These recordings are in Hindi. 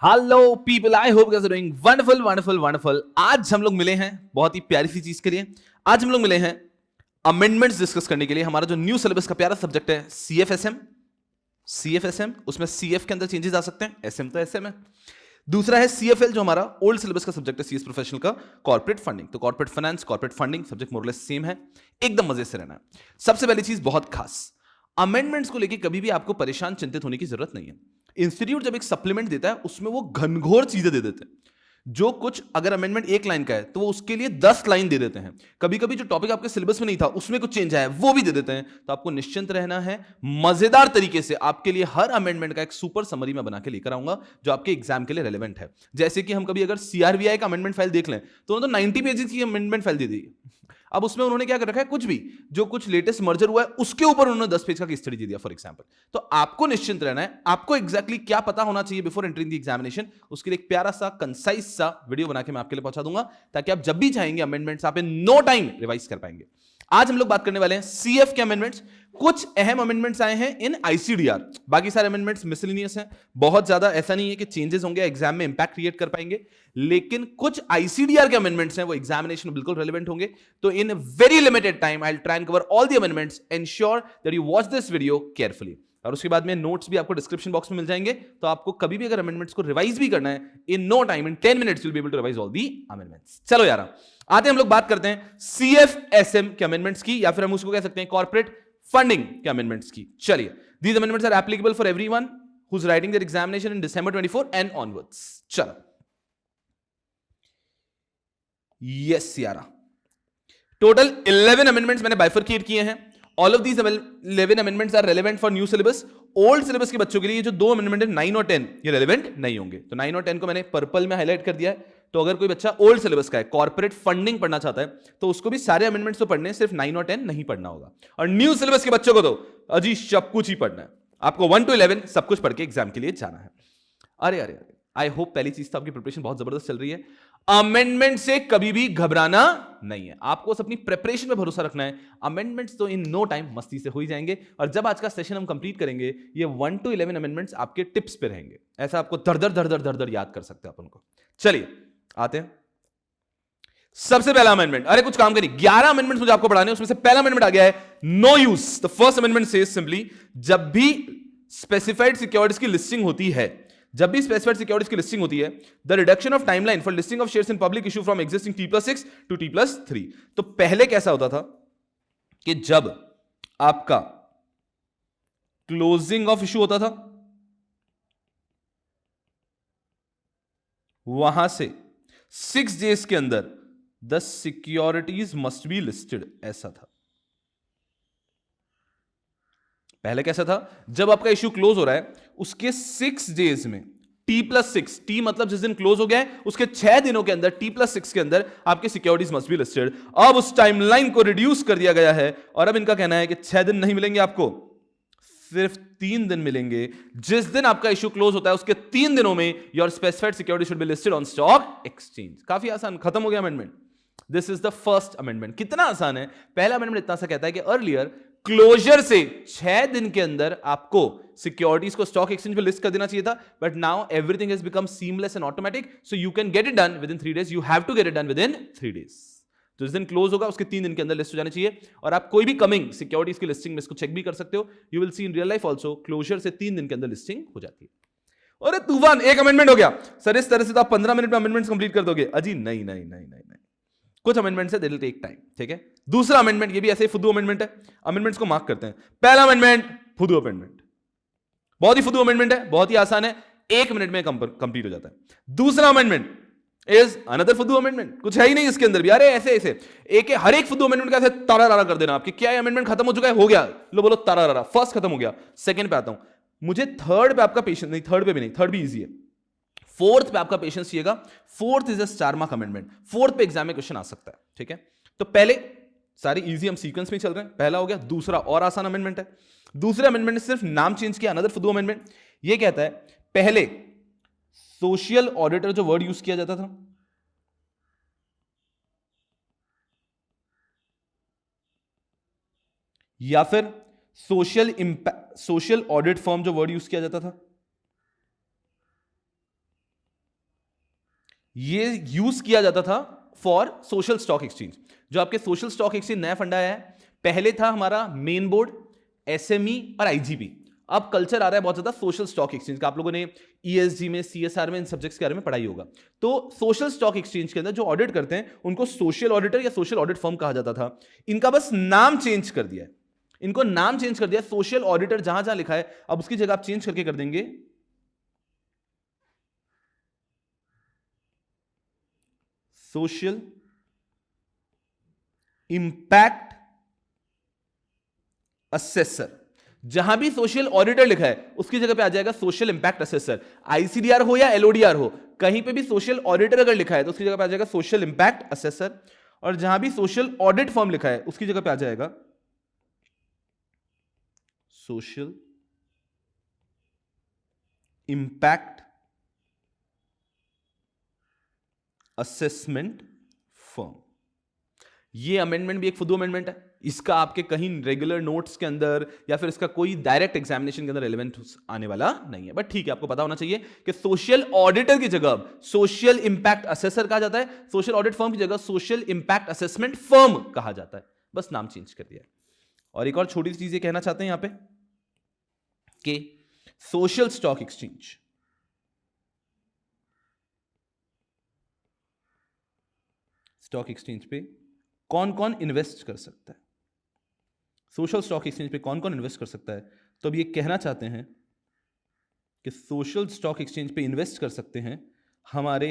Hello people, I hope you doing wonderful wonderful wonderful. आज हम लोग मिले हैं बहुत ही प्यारी सी चीज के लिए। आज हम लोग मिले हैं अमेंडमेंट्स डिस्कस करने के लिए। हमारा जो न्यू सिलेबस का प्यारा सब्जेक्ट है सीएफएसएम। सीएफएसएम उसमें सीएफ के अंदर चेंजेस आ सकते हैं, एसएम तो एसएम है। दूसरा है सीएफएल जो हमारा ओल्ड सिलेबस का सब्जेक्ट है, सीएस प्रोफेशनल का कॉर्पोरेट फंडिंग। तो corporate finance, corporate funding subject more less same है, एकदम मजे से रहना है। सबसे पहली चीज बहुत खास, अमेंडमेंट्स को लेकर कभी भी आपको परेशान चिंतित होने की जरूरत नहीं है। इंस्टीट्यूट जब एक सप्लीमेंट देता है उसमें वो घनघोर चीजें दे देते हैं। जो कुछ अगर अमेंडमेंट एक लाइन का है तो वो उसके लिए 10 लाइन दे देते हैं। कभी कभी जो टॉपिक आपके सिलेबस में नहीं था उसमें कुछ चेंज आया वो भी दे देते हैं। तो आपको निश्चिंत रहना है, मजेदार तरीके से आपके लिए हर अमेंडमेंट का एक सुपर समरी में बना के लेकर आऊंगा जो आपके एग्जाम के लिए रेलेवेंट है। जैसे कि हम कभी अगर सीआरबीआई का अमेंडमेंट फाइल देख लें तो उन्होंने तो 90 पेजेस की अमेंडमेंट फाइल दे दी। अब उसमें उन्होंने क्या कर रखा है, कुछ भी जो कुछ लेटेस्ट मर्जर हुआ है उसके ऊपर उन्होंने 10 पेज का केस स्टडी दे दिया फॉर एग्जांपल। तो आपको निश्चिंत रहना है, आपको एग्जैक्टली क्या पता होना चाहिए बिफोर एंटरिंग द एग्जामिनेशन, उसके लिए एक प्यारा सा कंसाइज सा वीडियो बना के मैं आपके लिए पहुंचा दूंगा ताकि आप जब भी चाहेंगे अमेंडमेंट्स आप इन नो टाइम रिवाइज कर पाएंगे। आज हम लोग बात करने वाले हैं सीएफ के अमेंडमेंट्स। कुछ अहम अमेंडमेंट्स आए हैं इन आईसीडीआर, बाकी सारे अमेंडमेंट्स मिसलिनियस हैं। बहुत ज्यादा ऐसा नहीं है कि चेंजेस होंगे एग्जाम में इंपैक्ट क्रिएट कर पाएंगे, लेकिन कुछ आईसीडीआर के अमेंडमेंट्स हैं वो एग्जामिनेशन में बिल्कुल रेलेवेंट होंगे। तो in very limited time I will try and cover all the amendments. Ensure that you watch this video carefully. और उसके बाद में नोट्स भी आपको डिस्क्रिप्शन बॉक्स में मिल जाएंगे, तो आपको कभी भी अगर अमेंडमेंट्स को रिवाइज भी करना है in no time, in 10 minutes you will be able to revise all the amendments. चलो यार, आते हैं हम लोग बात करते हैं सीएफएसएम के अमेंडमेंट्स की, या फिर हम उसको कह सकते हैं कॉर्पोरेट फंडिंग के अमेंडमेंट्स की। चलिए, these amendments are applicable for everyone who's writing their examination in December 24 and onwards. चलो, यस यारा, टोटल 11 अमेंडमेंट्स मैंने बाइफरकेट किए हैं। All of these 11 amendments are relevant for new syllabus. Old syllabus के बच्चों के लिए जो दो अमेंडमेंट है 9 और 10 ये रेलेवेंट नहीं होंगे। तो 9 और 10 को मैंने पर्पल में हाईलाइट कर दिया है। तो अगर कोई बच्चा ओल्ड सिलेबस का है, कॉर्पोरेट फंडिंग पढ़ना चाहता है, तो उसको भी सारे अमेंडमेंट्स तो पढ़ने, सिर्फ 9 और 10 नहीं पढ़ना होगा। और न्यू सिलेबस के बच्चों को तो अजी सब कुछ ही पढ़ना है, आपको 1 to 11 सब कुछ पढ़ के एग्जाम के लिए जाना है। अरे अरे अरे, आई होप पहली चीज तो आपकी प्रिपरेशन बहुत जबरदस्त चल रही है। अमेंडमेंट से कभी भी घबराना नहीं है, आपको अपनी प्रिपरेशन पे भरोसा रखना है। अमेंडमेंट्स तो इन नो टाइम मस्ती से हो ही जाएंगे। और जब आज का सेशन हम कंप्लीट करेंगे, ये 1 to 11 अमेंडमेंट्स आपके टिप्स पे रहेंगे। ऐसा आपको दर दर दर दर दर दर याद कर सकते हैं अपन को। चलिए आते हैं सबसे पहला अमेंडमेंट। अरे कुछ काम करिए, 11 अमेंडमेंट्स मुझे आपको पढ़ाने हैं, उसमें से पहला अमेंडमेंट आ गया है no use. The first amendment says simply, जब भी स्पेसिफाइड सिक्योरिटीज की लिस्टिंग होती है, जब भी स्पेसिफाइड सिक्योरिटीज की लिस्टिंग होती है, the reduction of timeline for listing of shares in public issue from existing T+6 to T+3। तो पहले कैसा होता था कि जब आपका क्लोजिंग ऑफ इशू होता था, वहां से 6 डेज के अंदर the securities must be listed, ऐसा था। पहले कैसा था, जब आपका इश्यू क्लोज हो रहा है उसके 6 डेज में T+6, T मतलब जिस दिन क्लोज हो गया है उसके 6 दिनों के अंदर T+6 के अंदर आपके सिक्योरिटीज मस्ट बी लिस्टेड। अब उस टाइमलाइन को रिड्यूस कर दिया गया है और अब इनका कहना है कि 6 दिन नहीं मिलेंगे आपको, सिर्फ 3 दिन मिलेंगे। जिस दिन आपका इश्यू क्लोज होता है उसके 3 दिनों में your specified security should be listed on stock exchange. काफी आसान, खत्म हो गया amendment. This is the first amendment. कितना आसान है। पहला अमेंडमेंट इतना सा कहता है कि अर्लियर क्लोजर से 6 दिन के अंदर आपको सिक्योरिटीज को स्टॉक एक्सचेंज पे लिस्ट कर देना चाहिए था, but now everything has become seamless and automatic, so you can get it done within 3 days। You have to get it done within 3 days। तो जिस दिन क्लोज होगा उसके 3 दिन के अंदर लिस्ट हो जानी चाहिए। और आप कोई भी कमिंग सिक्योरिटीज की लिस्टिंग में इसको चेक भी कर सकते हो। You will see in real life also, closer से 3 दिन के अंदर लिस्टिंग हो जाती है। अरे तूफान, एक अमेंडमेंट हो गया सर, इस तरह से तो आप 15 मिनट में अमेंडमेंट कंप्लीट कर दोगे। अजी नहीं नहीं नहीं नहीं नहीं, कुछ अमेंडमेंट है, दे विल टेक टाइम, ठीक है। दूसरा अमेंडमेंट, ये भी ऐसे ही फुद्दू अमेंडमेंट है। अमेंडमेंट्स को मार्क करते हैं। पहला अमेंडमेंट फुद्दू अमेंडमेंट, बहुत ही फुद्दू अमेंडमेंट है, बहुत ही आसान है, 1 मिनट में कंप्लीट हो जाता है। दूसरा अमेंडमेंट इज अनदर फुद्दू अमेंडमेंट, कुछ है ही नहीं इसके अंदर भी। अरे ऐसे ऐसे एक हर एक फुद्दू अमेंडमेंट का ऐसे तारा रारा कर देना आपके, क्या ये अमेंडमेंट खत्म हो चुका है, हो गया, लो बोलो तारा रारा, फर्स्ट खत्म हो गया। सेकंड पे आता हूं, मुझे थर्ड पे आपका पेशेंस नहीं, थर्ड पे भी नहीं, थर्ड भी इजी है। फोर्थ पे आपका पेशेंस चाहिएगा। Fourth is a star mark amendment, fourth पे एग्जाम में क्वेश्चन आ सकता है, ठीक है। तो पहले सारी इजी हम सीक्वेंस में चल रहे हैं, पहला हो गया। दूसरा और आसान अमेंडमेंट है। दूसरे अमेंडमेंट ने सिर्फ नाम चेंज किया, अनदर फुद्दू अमेंडमेंट। ये कहता है पहले सोशल ऑडिटर जो वर्ड यूज किया जाता था, या फिर सोशल ऑडिट फर्म जो वर्ड यूज किया जाता था, ये यूज किया जाता था फॉर सोशल स्टॉक एक्सचेंज। जो आपके सोशल स्टॉक एक्सचेंज नया फंडा आया है, पहले था हमारा मेन बोर्ड, एसएमई और आईजीबी। अब कल्चर आ रहा है बहुत ज्यादा सोशल स्टॉक एक्सचेंज का। आप लोगों ने ईएसजी में, सीएसआर में, इन सब्जेक्ट्स के बारे में पढ़ाई होगा। तो सोशल स्टॉक एक्सचेंज के अंदर जो ऑडिट करते हैं उनको सोशल ऑडिटर या सोशल ऑडिट फर्म कहा जाता था। इनका बस नाम चेंज कर दिया है, इनको नाम चेंज कर दिया। सोशल ऑडिटर जहां जहां लिखा है अब उसकी जगह आप चेंज करके कर देंगे सोशल इंपैक्ट असेसर। जहां भी सोशल ऑडिटर लिखा है उसकी जगह पे आ जाएगा सोशल इंपैक्ट असेसर। आईसीडीआर हो या एलओडीआर हो, कहीं पे भी सोशल ऑडिटर अगर लिखा है तो उसकी जगह पे आ जाएगा सोशल इंपैक्ट असेसर। और जहां भी सोशल ऑडिट फर्म लिखा है उसकी जगह पे आ जाएगा सोशल इंपैक्ट असेसमेंट फर्म। ये अमेंडमेंट भी एक फुदू अमेंडमेंट है। इसका आपके कहीं रेगुलर नोट्स के अंदर या फिर इसका कोई डायरेक्ट एग्जामिनेशन के अंदर रिलेवेंट आने वाला नहीं है, बट ठीक है, आपको पता होना चाहिए कि सोशल ऑडिटर की जगह सोशल इंपैक्ट असेसर कहा जाता है, सोशल ऑडिट फर्म की जगह सोशल इंपैक्ट असेसमेंट फर्म कहा जाता है। बस नाम चेंज कर दिया। और एक और छोटी सी चीज ये कहना चाहते हैं यहां पे कि सोशल स्टॉक एक्सचेंज पे कौन कौन इन्वेस्ट कर सकता है, सोशल स्टॉक एक्सचेंज पे कौन कौन इन्वेस्ट कर सकता है। तो अब ये कहना चाहते हैं कि सोशल स्टॉक एक्सचेंज पे इन्वेस्ट कर सकते हैं हमारे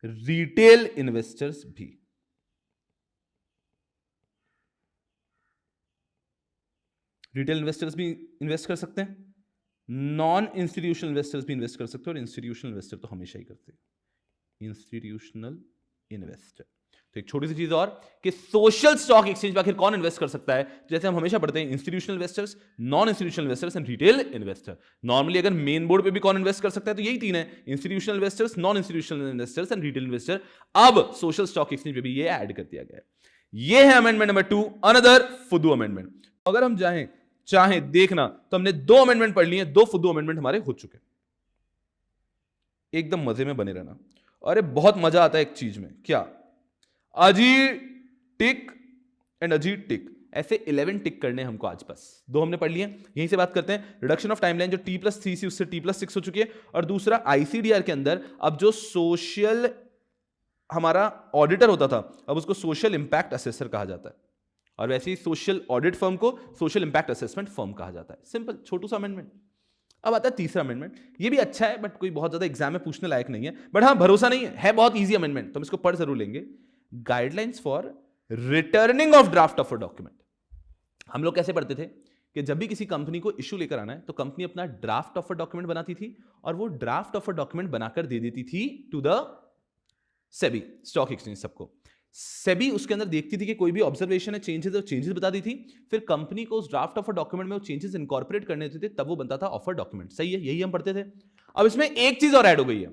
रिटेल इन्वेस्टर्स भी। रिटेल इन्वेस्टर्स भी इन्वेस्ट कर सकते हैं, नॉन इंस्टीट्यूशनल इन्वेस्टर्स भी इन्वेस्ट कर सकते हैं, और इंस्टीट्यूशनल इन्वेस्टर तो हमेशा ही करते हैं, इंस्टीट्यूशनल इन्वेस्टर। तो एक छोटी सी चीज और कि सोशल स्टॉक एक्सचेंज पे आखिर कौन इन्वेस्ट कर सकता है। जैसे हम हमेशा पढ़ते हैं institutional investors, non institutional investors and retail investor. Normally अगर मेन बोर्ड पे भी कौन इन्वेस्ट कर सकता है तो यही तीन है, institutional investors, non institutional investors and retail investor. अब सोशल स्टॉक एक्सचेंज पे भी ये ऐड कर दिया गया है। ये है अमेंडमेंट नंबर 2, अनदर फुदू अमेंडमेंट। अगर हम चाहें देखना तो हमने 2 अमेंडमेंट पढ़ लिए, 2 फुदू अमेंडमेंट हमारे हो चुके। एकदम मजे में बने रहना। अरे बहुत मजा आता है एक चीज में, क्या, अजी टिक एंड अजी टिक, ऐसे 11 टिक करने हमको आज। बस 2 हमने पढ़ लिए, यहीं से बात करते हैं। रिडक्शन ऑफ टाइमलाइन जो T+3 सी उससे T+6 हो चुकी है। और दूसरा आईसीडीआर के अंदर अब जो सोशल हमारा ऑडिटर होता था अब उसको सोशल इंपैक्ट असेसर कहा जाता है, और वैसे ही सोशल ऑडिट फर्म को सोशल इंपैक्ट असेसमेंट फर्म कहा जाता है। सिंपल छोटू सा अमेंडमेंट। अब आता है तीसरा अमेंडमेंट। ये भी अच्छा है बट कोई बहुत ज्यादा एग्जाम में पूछने लायक नहीं है, बट हाँ भरोसा नहीं है बहुत इजी अमेंडमेंट, तो हम इसको पढ़ जरूर लेंगे। Guidelines for returning of draft of a document. हम लोग कैसे पढ़ते थे कि जब भी किसी कंपनी को इश्यू लेकर आना है तो कंपनी अपना ड्राफ्ट ऑफ अ डॉक्यूमेंट बनाती थी, और वो ड्राफ्ट ऑफ अ डॉक्यूमेंट बनाकर दे देती थी to the SEBI, stock exchange सबको। सेबी उसके अंदर देखती थी कि कोई भी ऑब्जर्वेशन है, चेंजेस, और चेंजेस बता दी थी। फिर कंपनी को उस ड्राफ्ट ऑफ अ डॉक्यूमेंट में वो चेंजेस इनकॉर्पोरेट करने होते थे, तब वो बनता था ऑफर डॉक्यूमेंट। सही है, यही हम पढ़ते थे। अब इसमें एक चीज और ऐड हो गई है।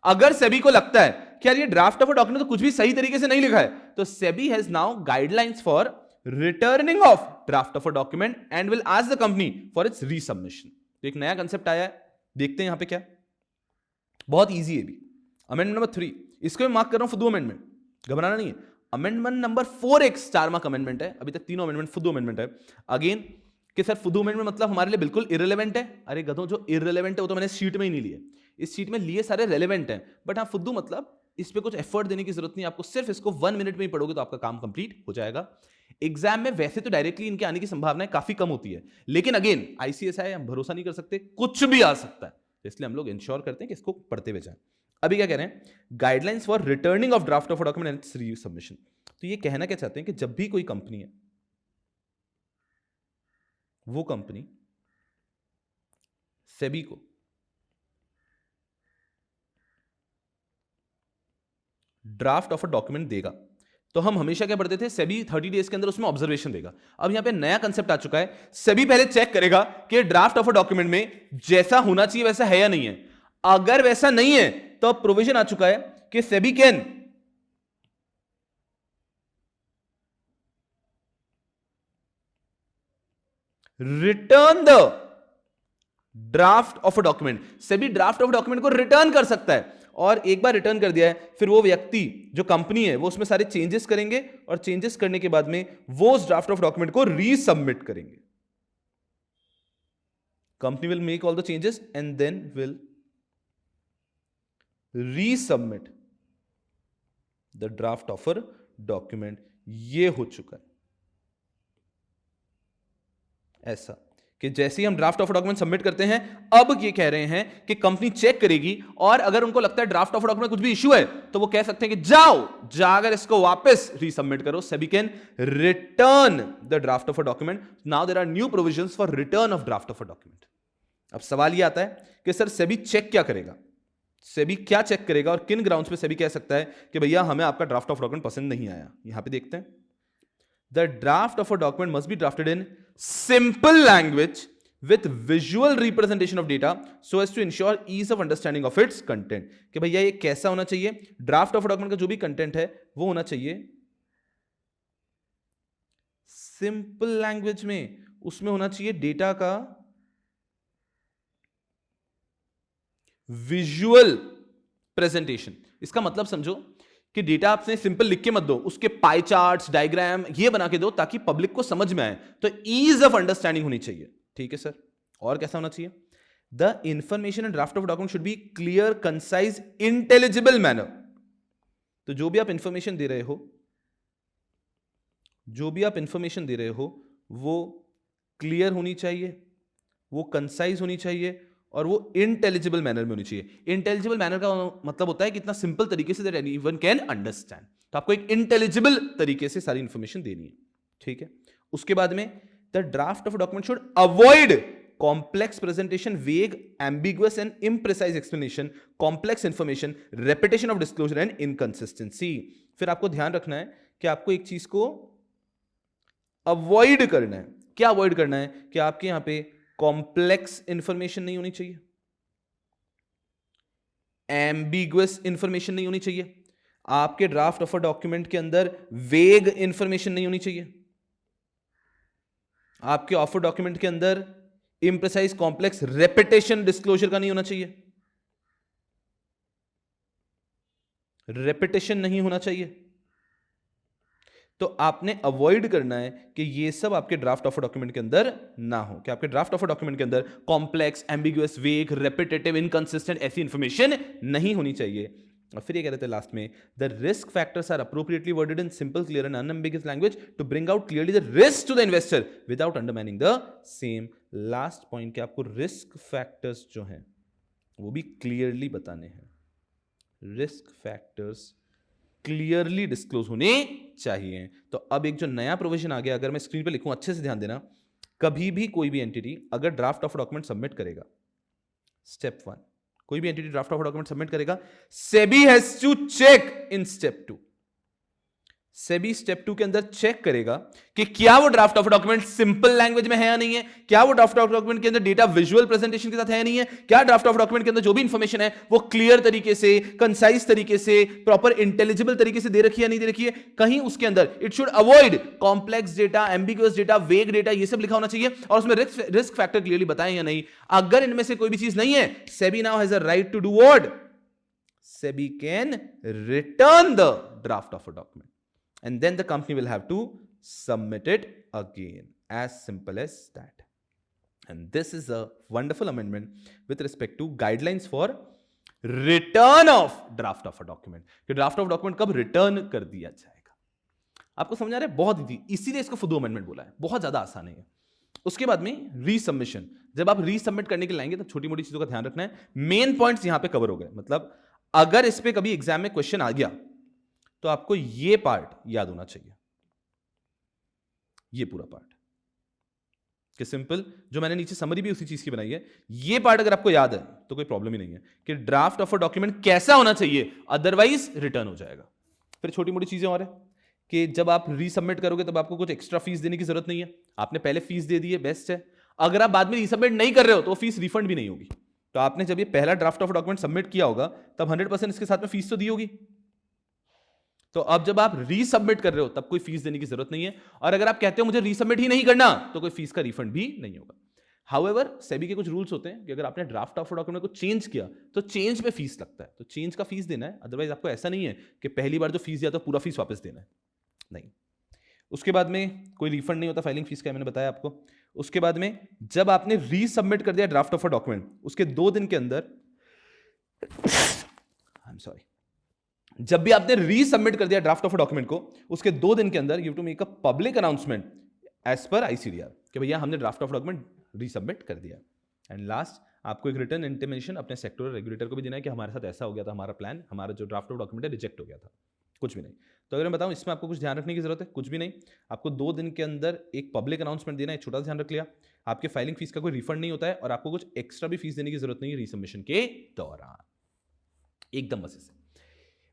अगर सेबी को लगता है कि यार ये ड्राफ्ट ऑफ अ डॉक्यूमेंट तो कुछ भी सही तरीके से नहीं लिखा है, तो SEBI has now guidelines for returning of draft of a document and will ask the company for its resubmission. तो एक नया कंसेप्ट आया है, देखते हैं यहां पे क्या। बहुत ईजी है भी। अमेंडमेंट नंबर 3, इसको मैं मार्क कर रहा हूं फुदू अमेंडमेंट, घबराना नहीं है। अमेंडमेंट नंबर 4 एक स्टार मार्क अमेंडमेंट है। अभी तक तीनों अमेंडमेंट फुदू अमेंडमेंट है। अगेन कि सर फुदू अमेंडमेंट मतलब हमारे लिए बिल्कुल इररिलेवेंट है। अरे गधों, जो इररिलेवेंट है वो तो मैंने शीट में ही नहीं लिए, इस शीट में लिए सारे रेलेवेंट हैं। बट हाँ फुदू मतलब इस पे कुछ एफर्ट देने की जरूरत नहीं, आपको सिर्फ इसको 1 मिनट में ही पढ़ोगे तो आपका काम कंप्लीट हो जाएगा। एग्जाम में वैसे तो डायरेक्टली इनके आने की संभावना काफी कम होती है, लेकिन अगेन आईसीएसआई हम भरोसा नहीं कर सकते, कुछ भी आ सकता है, इसलिए हम लोग इंश्योर करते हैं कि इसको पढ़ते हुए जाएं। अभी क्या कह रहे हैं, guidelines for returning of draft of a document and re submission. तो ये कहना क्या चाहते हैं कि जब भी कोई कंपनी है, वो कंपनी सेबी को ड्राफ्ट ऑफ अ डॉक्यूमेंट देगा, तो हम हमेशा क्या पढ़ते थे, सेबी 30 डेज के अंदर उसमें ऑब्जर्वेशन देगा। अब यहां पे नया कंसेप्ट आ चुका है, सेबी पहले चेक करेगा कि ड्राफ्ट ऑफ अ डॉक्यूमेंट में जैसा होना चाहिए वैसा है या नहीं है। अगर वैसा नहीं है तो अब प्रोविजन आ चुका है कि SEBI can return the draft of a document. SEBI draft of document को रिटर्न कर सकता है, और एक बार रिटर्न कर दिया है, फिर वो व्यक्ति जो कंपनी है वो उसमें सारे चेंजेस करेंगे और चेंजेस करने के बाद में वो उस ड्राफ्ट ऑफ डॉक्यूमेंट को रीसबमिट करेंगे. Company will make all the changes and then will resubmit the draft offer document. ये हो चुका है ऐसा कि जैसे ही हम ड्राफ्ट ऑफ डॉक्यूमेंट सबमिट करते हैं, अब ये कह रहे हैं कि कंपनी चेक करेगी और अगर उनको लगता है ड्राफ्ट ऑफ डॉक्यूमेंट कुछ भी इश्यू है तो वो कह सकते हैं कि जाओ जाकर इसको वापस रीसबमिट करो. SEBI can return the draft of a document. Now there are new provisions for return of draft of a document. अब सवाल ये आता है कि सर सेबी चेक क्या करेगा, सेबी क्या चेक करेगा और किन ग्राउंड्स पे सेबी कह सकता है कि भैया हमें आपका ड्राफ्ट ऑफ डॉक्यूमेंट पसंद नहीं आया. यहां पे देखते हैं. The draft of a document must be drafted in simple language with visual representation of data so as to ensure ease of understanding of its content. कि भैया ये कैसा होना चाहिए, ड्राफ्ट ऑफ डॉक्यूमेंट का जो भी कंटेंट है वो होना चाहिए सिंपल लैंग्वेज में, उसमें होना चाहिए डेटा का विजुअल प्रेजेंटेशन. इसका मतलब समझो कि डेटा आपने सिंपल लिख के मत दो, उसके पाई चार्ट्स, डायग्राम ये बना के दो ताकि पब्लिक को समझ में आए. तो ईज ऑफ अंडरस्टैंडिंग होनी चाहिए. ठीक है सर. और कैसा होना चाहिए? The information in draft of document should be clear, concise, intelligible manner. तो जो भी आप इंफॉर्मेशन दे रहे हो, जो भी आप इंफॉर्मेशन दे रहे हो वो क्लियर होनी चाहिए, वो कंसाइज होनी चाहिए और वो इंटेलिजिबल मैनर में होनी चाहिए. इंटेलिजिबल मैनर का मतलब होता है कि इतना सिंपल तरीके say that anyone can understand. तो आपको एक इंटेलिजिबल तरीके से सारी इंफॉर्मेशन देनी है. ठीक है. उसके बाद में the draft of a document should avoid complex presentation, vague, ambiguous and imprecise explanation, complex information, repetition of disclosure and inconsistency. फिर आपको ध्यान रखना है कि आपको एक चीज को अवॉइड करना है. क्या अवॉइड करना है? कि आपके यहां पे कॉम्प्लेक्स इंफॉर्मेशन नहीं होनी चाहिए, एम्बिगुअस इंफॉर्मेशन नहीं होनी चाहिए, आपके ड्राफ्ट ऑफ अ डॉक्यूमेंट के अंदर वेग इंफॉर्मेशन नहीं होनी चाहिए, आपके ऑफर डॉक्यूमेंट के अंदर इम्प्रेसाइज, कॉम्प्लेक्स, रेपिटेशन डिस्क्लोजर का नहीं होना चाहिए, रेपिटेशन नहीं होना चाहिए. तो आपने अवॉइड करना है कि ये सब आपके ड्राफ्ट ऑफ डॉक्यूमेंट के अंदर ना हो, कि आपके ड्राफ्ट ऑफ डॉक्यूमेंट के अंदर कॉम्प्लेक्स, एम्बिगुअस, वेग, रेपिटेटिव, इनकंसिस्टेंट ऐसी इंफॉर्मेशन नहीं होनी चाहिए. और फिर ये कह रहे थे लास्ट में, the risk factors are appropriately worded in simple, clear and unambiguous language to bring out clearly the risk to the investor without undermining the same. Last point, कि आपको रिस्क फैक्टर्स जो हैं वो भी क्लियरली बताने हैं. रिस्क फैक्टर्स क्लियरली डिस्क्लोज होने चाहिए. तो अब एक जो नया प्रोविजन आ गया, अगर मैं स्क्रीन पे लिखूं, अच्छे से ध्यान देना. कभी भी कोई भी एंटिटी अगर ड्राफ्ट ऑफ डॉक्यूमेंट सबमिट करेगा, स्टेप 1 कोई भी entity draft of document submit करेगा, SEBI has to check in step 2. SEBI step 2 के अंदर चेक करेगा कि क्या वो draft of document simple language में है या नहीं है, क्या वो ड्राफ्ट ऑफ डॉक्यूमेंट के अंदर डेटा विजुअल प्रेजेंटेशन के साथ है या नहीं है, क्या ड्राफ्ट ऑफ डॉक्यूमेंट के अंदर जो भी इंफॉर्मेशन है वो क्लियर तरीके से, कंसाइज तरीके से, प्रॉपर इंटेलिजिबल तरीके से दे रखी है या नहीं दे रखी है. कहीं उसके अंदर it should avoid complex data, ambiguous data, वेग डेटा, ये सब लिखा होना चाहिए और उसमें रिस्क फैक्टर क्लियरली बताएं या नहीं. अगर इनमें से कोई भी चीज नहीं है, SEBI now has a right to do what? SEBI can return the draft of a document and then the company will have to submit it again. As simple as that. And this is a wonderful amendment with respect to guidelines for return of draft of a document. कि draft of document कब return कर दिया जाएगा. आपको समझ आ रहा है? बहुत इजी, इसीलिए इसको फुदू अमेंडमेंट बोला है. बहुत ज्यादा आसान है. उसके बाद में रीसबमिशन. जब आप रीसबमिट करने के लिए लाएंगे तब छोटी मोटी चीजों का ध्यान रखना है. मेन पॉइंट्स यहां पे कवर हो गए. मतलब अगर इस पे कभी एग्जाम में क्वेश्चन आ गया तो आपको ये पार्ट याद होना चाहिए, ये पूरा पार्ट. कि सिंपल, जो मैंने नीचे समरी भी उसी चीज की बनाई है, ये पार्ट अगर आपको याद है तो कोई प्रॉब्लम ही नहीं है कि ड्राफ्ट ऑफ अ डॉक्यूमेंट कैसा होना चाहिए, अदरवाइज रिटर्न हो जाएगा. फिर छोटी मोटी चीजें और है कि जब आप रीसबमिट करोगे तब आपको कुछ एक्स्ट्रा फीस देने की जरूरत नहीं है. आपने पहले फीस दे दी है, बेस्ट है. अगर आप बाद में रीसबमिट नहीं कर रहे हो तो फीस रिफंड भी नहीं होगी. तो आपने जब ये पहला ड्राफ्ट ऑफ डॉक्यूमेंट सबमिट किया होगा तब 100% इसके साथ में फीस तो दी होगी. तो अब जब आप रीसबमिट कर रहे हो तब कोई फीस देने की जरूरत नहीं है. और अगर आप कहते हो मुझे रीसबमिट ही नहीं करना तो कोई फीस का रिफंड भी नहीं होगा. हाउएवर सेबी के कुछ रूल्स होते हैं कि अगर आपने ड्राफ्ट ऑफ डॉक्यूमेंट को चेंज किया तो चेंज पे फीस लगता है, तो चेंज का फीस देना है, अदरवाइज आपको ऐसा नहीं है कि पहली बार जो फीस दिया तो पूरा फीस वापस देना है, नहीं। उसके बाद में कोई रिफंड नहीं होता फाइलिंग फीस का, मैंने बताया आपको। उसके बाद में जब आपने रीसबमिट कर दिया ड्राफ्ट ऑफ अ डॉक्यूमेंट, उसके 2 दिन के अंदर आई एम सॉरी, जब भी आपने रीसबमिट कर दिया ड्राफ्ट ऑफ अ डॉक्यूमेंट को, उसके 2 दिन के अंदर you to make a public announcement as per ICDR कि भैया हमने ड्राफ्ट ऑफ डॉक्यूमेंट रीसबमिट कर दिया। एंड लास्ट, आपको एक रिटर्न इंटीमेशन अपने सेक्टर रेगुलेटर को भी देना है कि हमारे साथ ऐसा हो गया था, हमारा प्लान, हमारा जो ड्राफ्ट ऑफ डॉक्यूमेंट है रिजेक्ट हो गया था, कुछ भी नहीं। तो अगर मैं बताऊं इसमें आपको कुछ ध्यान रखने की जरूरत है, कुछ भी नहीं। आपको 2 दिन के अंदर एक पब्लिक अनाउंसमेंट देना है, छोटा सा ध्यान रख लिया। आपके फाइलिंग फीस का कोई रिफंड नहीं होता है और आपको कुछ एक्स्ट्रा भी फीस देने की जरूरत नहीं है रीसबमिशन के दौरान, एकदम बस इसे।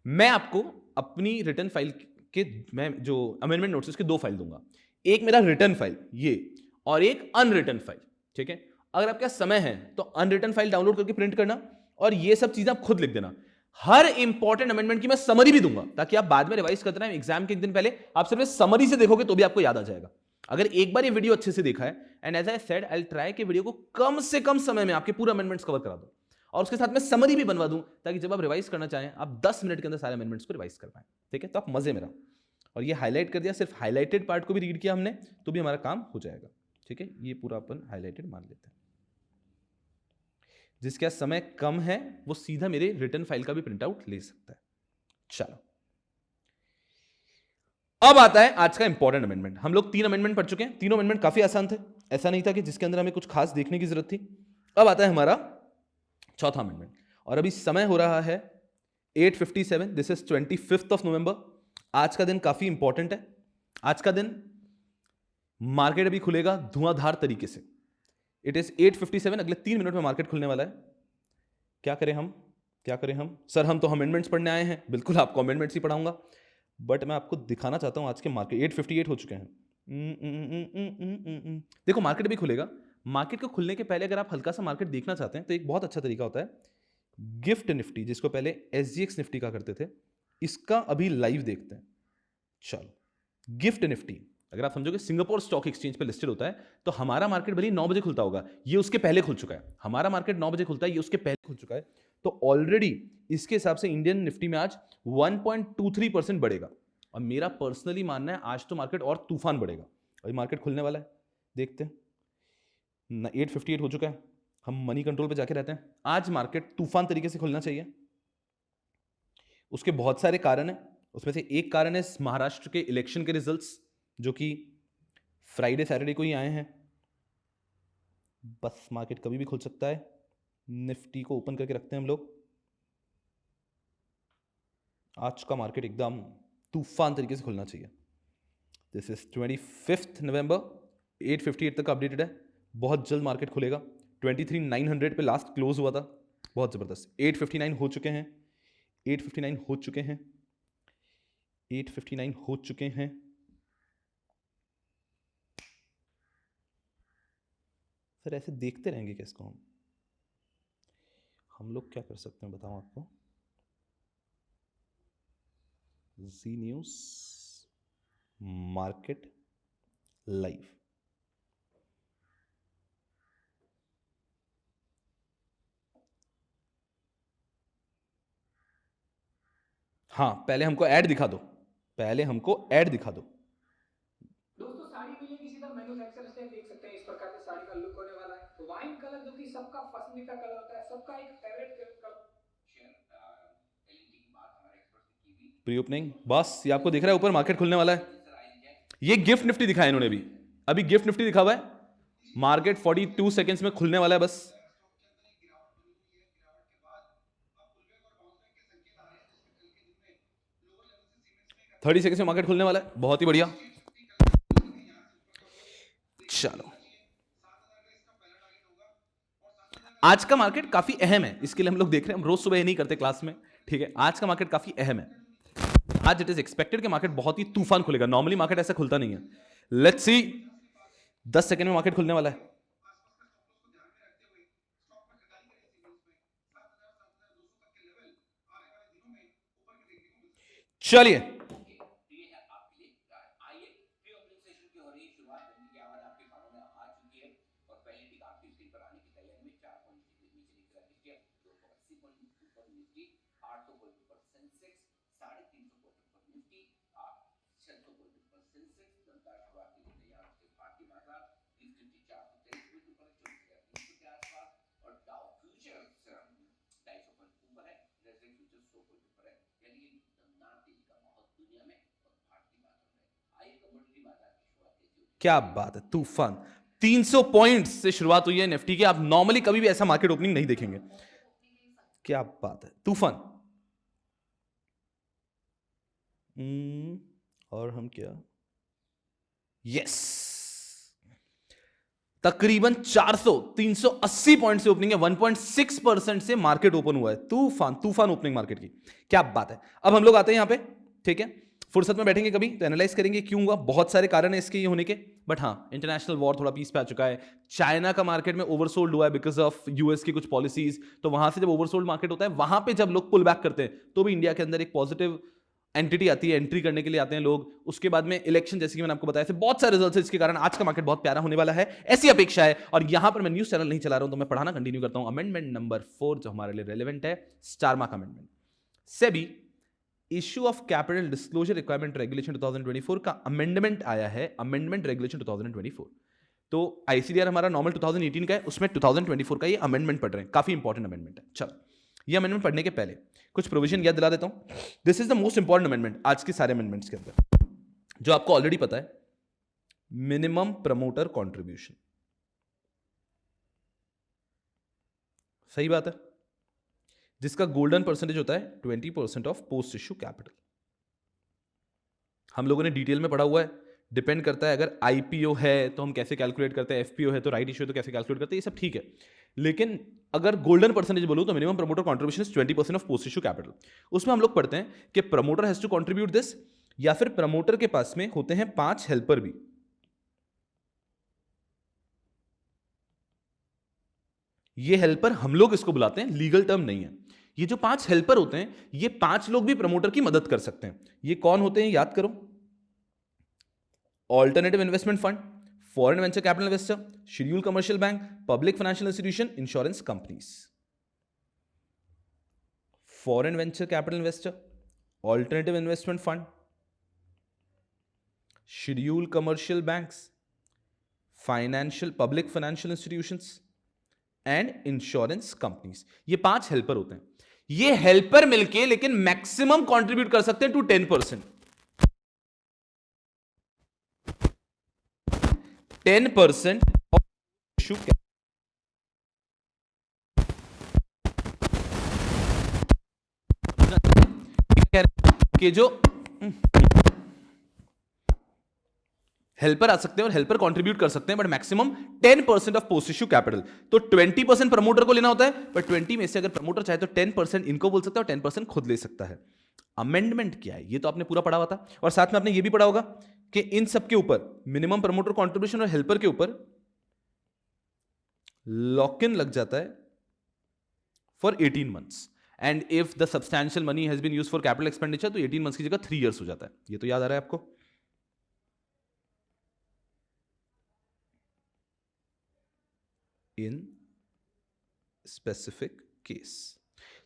मैं आपको अपनी रिटर्न फाइल के, मैं जो अमेंडमेंट नोट्स उसके 2 फाइल दूंगा, एक मेरा रिटर्न फाइल ये और एक अनरिटन फाइल, ठीक है। अगर आपके पास समय है तो अनरिटन फाइल डाउनलोड करके प्रिंट करना और ये सब चीजें आप खुद लिख देना। हर इंपॉर्टेंट अमेंडमेंट की मैं समरी भी दूंगा ताकि आप बाद में रिवाइज करते रहें, एग्जाम के एक दिन पहले आप सिर्फ समरी से देखोगे तो भी आपको याद आ जाएगा। अगर एक बार ये वीडियो अच्छे से देखा है, and as I said I will try कि वीडियो को कम से कम समय में आपके पूरे अमेंडमेंट्स कवर करा दूं और उसके साथ में समरी भी बनवा दूं ताकि जब आप रिवाइज करना चाहें आप 10 मिनट के अंदर सारे अमेंडमेंट्स को रिवाइज कर पाएं, ठीक है। तो आप मजे में रहो। और ये हाईलाइट कर दिया, सिर्फ हाईलाइटेड पार्ट को भी रीड किया हमने तो भी हमारा काम हो जाएगा, ठीक है। ये पूरा अपन हाईलाइटेड मान लेते हैं। जिसका समय कम है वो सीधा मेरे रिटर्न फाइल का भी प्रिंट आउट ले सकता है। चलो, अब आता है आज का इंपॉर्टेंट अमेंडमेंट। हम लोग 3 अमेंडमेंट पढ़ चुके हैं, तीनों अमेंडमेंट काफी आसान थे, ऐसा नहीं था कि जिसके अंदर हमें कुछ खास देखने की जरूरत थी। अब आता है हमारा चौथा अमेंडमेंट और अभी समय हो रहा है 8:57, दिस इज 25 नवंबर। आज का दिन काफी इंपॉर्टेंट है। आज का दिन मार्केट अभी खुलेगा धुआंधार तरीके से। इट इज 8:57, अगले 3 मिनट में मार्केट खुलने वाला है। क्या करें हम, क्या करें हम? सर हम तो अमेंडमेंट्स पढ़ने आए हैं। बिल्कुल आपको अमेंडमेंट्स ही पढ़ाऊंगा, बट मैं आपको दिखाना चाहता हूं आज के मार्केट 8:58 हो चुके हैं। देखो मार्केट अभी खुलेगा। मार्केट को खुलने के पहले अगर आप हल्का सा मार्केट देखना चाहते हैं तो एक बहुत अच्छा तरीका होता है गिफ्ट निफ्टी, जिसको पहले एसजीएक्स निफ्टी का करते थे, इसका अभी लाइव देखते हैं। चलो, गिफ्ट निफ्टी अगर आप समझोगे सिंगापुर स्टॉक एक्सचेंज पे लिस्टेड होता है, तो हमारा मार्केट भले 9 बजे खुलता होगा, ये उसके पहले खुल चुका है। हमारा मार्केट 9 बजे खुलता है, ये उसके पहले खुल चुका है। तो ऑलरेडी इसके हिसाब से इंडियन निफ्टी में आज 1.23% बढ़ेगा और मेरा पर्सनली मानना है आज तो मार्केट और तूफान बढ़ेगा। अभी मार्केट खुलने वाला है, देखते हैं। 8:58 हो चुका है, हम मनी कंट्रोल पे जाके रहते हैं। आज मार्केट तूफान तरीके से खुलना चाहिए। उसके बहुत सारे कारण हैं, उसमें से एक कारण है महाराष्ट्र के इलेक्शन के रिजल्ट्स जो कि फ्राइडे सैटरडे को ही आए हैं। बस मार्केट कभी भी खुल सकता है। निफ्टी को ओपन करके रखते हैं हम लोग। आज का मार्केट एकदम तूफान तरीके से खुलना चाहिए। दिस इज 25 नवंबर, 8:58 तक अपडेटेड है। बहुत जल्द मार्केट खुलेगा। 23,900 पे लास्ट क्लोज हुआ था, बहुत जबरदस्त। 8:59 हो चुके हैं, 8:59 हो चुके हैं, 8:59 हो चुके हैं। सर ऐसे देखते रहेंगे क्या इसको? हम लोग क्या कर सकते हैं बताओ आपको। जी न्यूज मार्केट लाइव, हाँ पहले हमको ऐड दिखा दो, पहले हमको ऐड दिखा दो। दोस्तों साड़ी मिलेगी सीधा मैन्युफैक्चरर से, देख सकते हैं इस प्रकार से साड़ी का लुक होने वाला है। वाइन कलर जो कि सबका पसंदीदा कलर होता है, सबका एक फेवरेट कलर। प्री ओपनिंग बस ये आपको दिख रहा है, ऊपर मार्केट खुलने वाला है। ये गिफ्ट निफ्टी दिखाया इन्होंने भी, अभी गिफ्ट निफ्टी दिखा हुआ है। मार्केट 42 सेकेंड्स में खुलने वाला है। बस 30 सेकेंड्स में मार्केट खुलने वाला है। बहुत ही बढ़िया। चलो, आज का मार्केट काफी अहम है, इसके लिए हम लोग देख रहे हैं। हम रोज सुबह नहीं करते क्लास में, ठीक है। आज का मार्केट काफी अहम है। आज इट इज एक्सपेक्टेड कि मार्केट बहुत ही तूफान खुलेगा। नॉर्मली मार्केट ऐसा खुलता नहीं है। लेट्स सी, 10 सेकेंड में मार्केट खुलने वाला है। चलिए, क्या बात है, तूफान। 300 पॉइंट्स से शुरुआत हुई है निफ्टी की। आप नॉर्मली कभी भी ऐसा मार्केट ओपनिंग नहीं देखेंगे। क्या बात है, तूफान। और हम क्या, यस, तकरीबन 380 पॉइंट से ओपनिंग है। 1.6% से मार्केट ओपन हुआ है। तूफान तूफान ओपनिंग मार्केट की, क्या बात है। अब हम लोग आते हैं यहां पे, ठीक है, फुर्सत में बैठेंगे कभी तो एनालाइज करेंगे क्यों हुआ। बहुत सारे कारण है इसके ये होने के, बट हाँ, इंटरनेशनल वॉर थोड़ा पीस पे आ चुका है। चाइना का मार्केट में ओवरसोल्ड हुआ है बिकॉज ऑफ यूएस की कुछ पॉलिसीज। तो वहां से जब ओवरसोल्ड मार्केट होता है, वहां पे जब लोग पुल बैक करते हैं, तो भी इंडिया के अंदर एक पॉजिटिव एंटिटी आती है, एंट्री करने के लिए आते हैं लोग। उसके बाद में इलेक्शन, जैसे कि मैंने आपको बताया, बहुत सारे रिजल्ट्स हैं, जिसके कारण आज का मार्केट बहुत प्यारा होने वाला है, ऐसी अपेक्षा है। और यहां पर मैं न्यूज चैनल नहीं चला रहा हूं, तो मैं पढ़ाना कंटिन्यू करता हूं। अमेंडमेंट नंबर 4 जो हमारे लिए रेलेवेंट है, star mark amendment. SEBI issue of capital disclosure requirement regulation 2024 का अमेंडमेंट आया है, अमेंडमेंट रेगुलेशन 2024। तो आईसीडीआर हमारा नॉर्मल 2018 का है, उसमें 2024 का ये अमेंडमेंट पढ़ रहे हैं। काफी इंपॉर्टेंट अमेंडमेंट है। चलो, ये अमेंडमेंट पढ़ने के पहले कुछ प्रोविजन याद दिला देता हूं। This is the most important amendment आज के सारे अमेंडमेंट्स के अंदर, जो आपको ऑलरेडी पता है। मिनिमम प्रमोटर कॉन्ट्रीब्यूशन, सही बात है, जिसका गोल्डन परसेंटेज होता है 20% ऑफ पोस्ट इश्यू कैपिटल। हम लोगों ने डिटेल में पढ़ा हुआ है। डिपेंड करता है, अगर आईपीओ है तो हम कैसे कैलकुलेट करते हैं, एफपीओ है तो राइट इश्यू तो कैसे कैलकुलेट करते हैं, ये सब ठीक है। लेकिन अगर गोल्डन परसेंटेज बोलूं तो minimum promoter contribution is 20% of post issue capital. उसमें हम लोग पढ़ते हैं कि promoter has to contribute this, या फिर प्रमोटर के पास में होते हैं 5 हेल्पर भी। ये हेल्पर हम लोग इसको बुलाते हैं, लीगल टर्म नहीं है। ये जो 5 हेल्पर होते हैं, ये 5 लोग भी प्रमोटर की मदद कर सकते हैं। ये कौन होते हैं, याद करो। Alternative investment fund, foreign venture capital investor, schedule commercial bank, public financial institution, insurance companies. Foreign venture capital investor, alternative investment fund, schedule commercial banks, financial public financial institutions and insurance companies. ये 5 हेल्पर होते हैं। ये हेल्पर मिलके लेकिन मैक्सिमम कंट्रीब्यूट कर सकते हैं टू 10%। 10% ऑफ इश्यू के जो हेल्पर आ सकते हैं और हेल्पर कंट्रीब्यूट कर सकते हैं, but maximum 10% of post issue capital. तो 20% प्रमोटर को लेना होता है, पर 20 में से अगर प्रमोटर चाहे तो 10% इनको बोल सकता है और 10% खुद ले सकता है। अमेंडमेंट क्या है, ये तो आपने पूरा पढ़ा हुआ था। और साथ में आपने ये भी पढ़ा होगा कि इन सब के ऊपर, मिनिमम प्रमोटर कंट्रीब्यूशन और हेल्पर के ऊपर लॉक इन लग जाता है for 18 months. And if the substantial money has been used for capital expenditure, तो 18 मंथ्स की जगह 3 इयर्स हो जाता है। ये तो याद आ रहा है आपको। In specific case.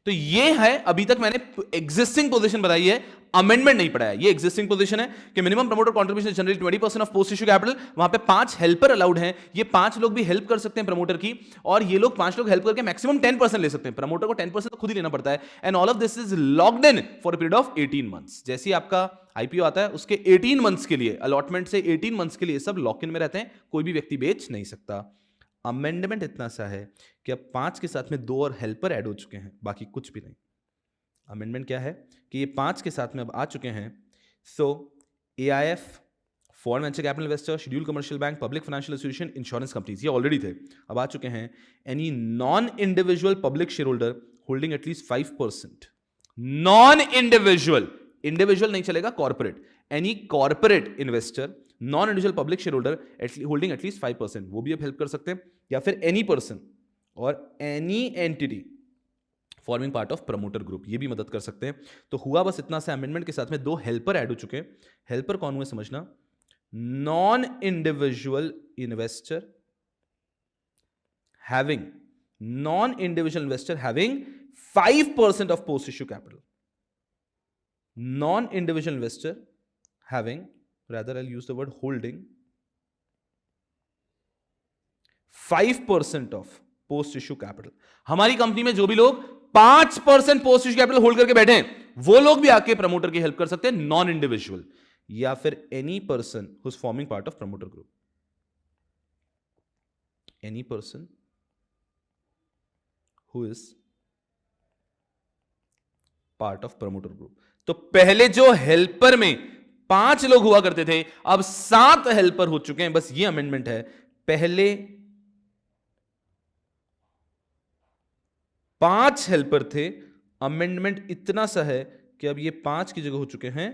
तो ये है, अभी तक मैंने एग्जिस्टिंग पोजीशन बताई है, अमेंडमेंट नहीं पढ़ाया। ये एग्जिस्टिंग पोजीशन है कि minimum promoter contribution generally 20% of post issue capital. वहां पे 5 हेल्पर अलाउड हैं। ये 5 लोग भी हेल्प कर सकते हैं प्रमोटर की, और ये लोग 5 लोग हेल्प करके मैक्सिमम 10% ले सकते हैं। प्रमोटर को 10% तो खुद ही लेना पड़ता है। And all of this is locked in for a period of 18 months. जैसे ही आपका आईपीओ आता है, उसके 18 मंथ्स के लिए, अलॉटमेंट से 18 मंथ्स के लिए सब लॉक इन में रहते हैं, कोई भी व्यक्ति बेच नहीं सकता। अमेंडमेंट इतना सा है कि अब 5 के साथ में 2 और हेल्पर ऐड हो चुके हैं, बाकी कुछ भी नहीं। अमेंडमेंट क्या है कि ये 5 के साथ में अब आ चुके हैं। So AIF, foreign venture capital investor, schedule commercial bank, public financial institution, insurance companies, ये ऑलरेडी थे, अब आ चुके हैं any non individual public share holder holding at least 5%। Non individual, individual नहीं चलेगा, corporate. Any corporate investor, non individual public share holder holding at least 5%, वो भी अब हेल्प कर सकते हैं। या फिर एनी पर्सन और any entity forming part of promoter group, ये भी मदद कर सकते हैं। तो हुआ बस इतना से, अमेंडमेंट के साथ में 2 हेल्पर ऐड हो चुके हैं। हेल्पर कौन हुए समझना, non individual investor having, non individual investor having 5% of post issue capital. Non individual investor having, rather I'll use the word holding 5% of post issue capital। हमारी कंपनी में जो भी लोग 5% पोस्ट इश्यू कैपिटल होल्ड करके बैठे हैं, वो लोग भी आके प्रमोटर की हेल्प कर सकते हैं, नॉन इंडिविजुअल। या फिर any person who is forming part of promoter group, any person who is part of promoter group. तो पहले जो हेल्पर में 5 लोग हुआ करते थे, अब 7 हेल्पर हो चुके हैं। बस ये अमेंडमेंट है। पहले 5 हेल्पर थे, अमेंडमेंट इतना सा है कि अब ये 5 की जगह हो चुके हैं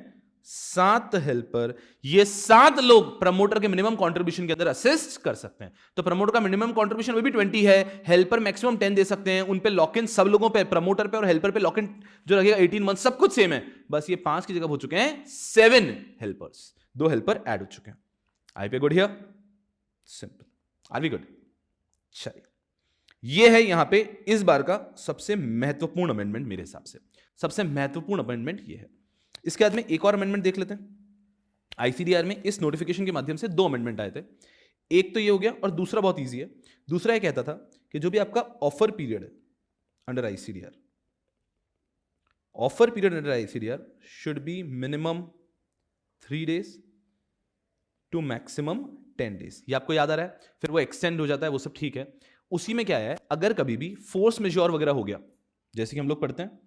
7 हेल्पर। ये 7 लोग प्रमोटर के मिनिमम कंट्रीब्यूशन के अंदर असिस्ट कर सकते हैं। तो प्रमोटर का मिनिमम कंट्रीब्यूशन वो भी 20 है, हेल्पर मैक्सिमम 10 दे सकते हैं। उन पे लॉक इन सब लोगों पे, प्रमोटर पे और हेल्पर पे लॉक इन जो लगेगा 18 मंथ, सब कुछ सेम है। बस ये 5 की जगह हो चुके हैं 7 हेल्पर्स, 2 हेल्पर ऐड हो चुके हैं। I pay good here? Simple. Are we good? चलिए, ये है यहां पे इस बार का सबसे महत्वपूर्ण अमेंडमेंट। मेरे हिसाब से सबसे महत्वपूर्ण अमेंडमेंट ये है। इसके बाद में एक और अमेंडमेंट देख लेते हैं। आईसीडीआर में इस नोटिफिकेशन के माध्यम से 2 अमेंडमेंट आए थे। एक तो ये हो गया और दूसरा बहुत इजी है। दूसरा ये कहता था कि जो भी आपका ऑफर पीरियड है under ICDR, offer period under ICDR should be minimum 3 days to maximum 10 days। ये आपको याद आ रहा है? फिर वो एक्सटेंड हो जाता है, वो सब ठीक है। उसी में क्या है, अगर कभी भी फोर्स मेजॉर वगैरह हो गया, जैसे कि हम लोग पढ़ते हैं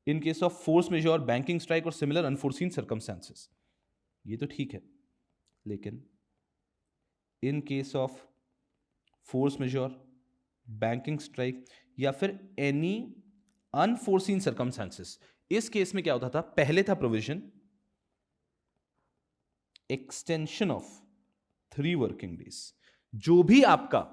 in case of force majeure, banking strike और सिमिलर अनफोर्सीन सर्कमस्टेंसेस, ये तो ठीक है। लेकिन in case of force majeure, banking strike या फिर एनी अनफोर्सीन सर्कमस्टेंसेस, इस केस में क्या होता था? पहले था provision extension of 3 working days. जो भी आपका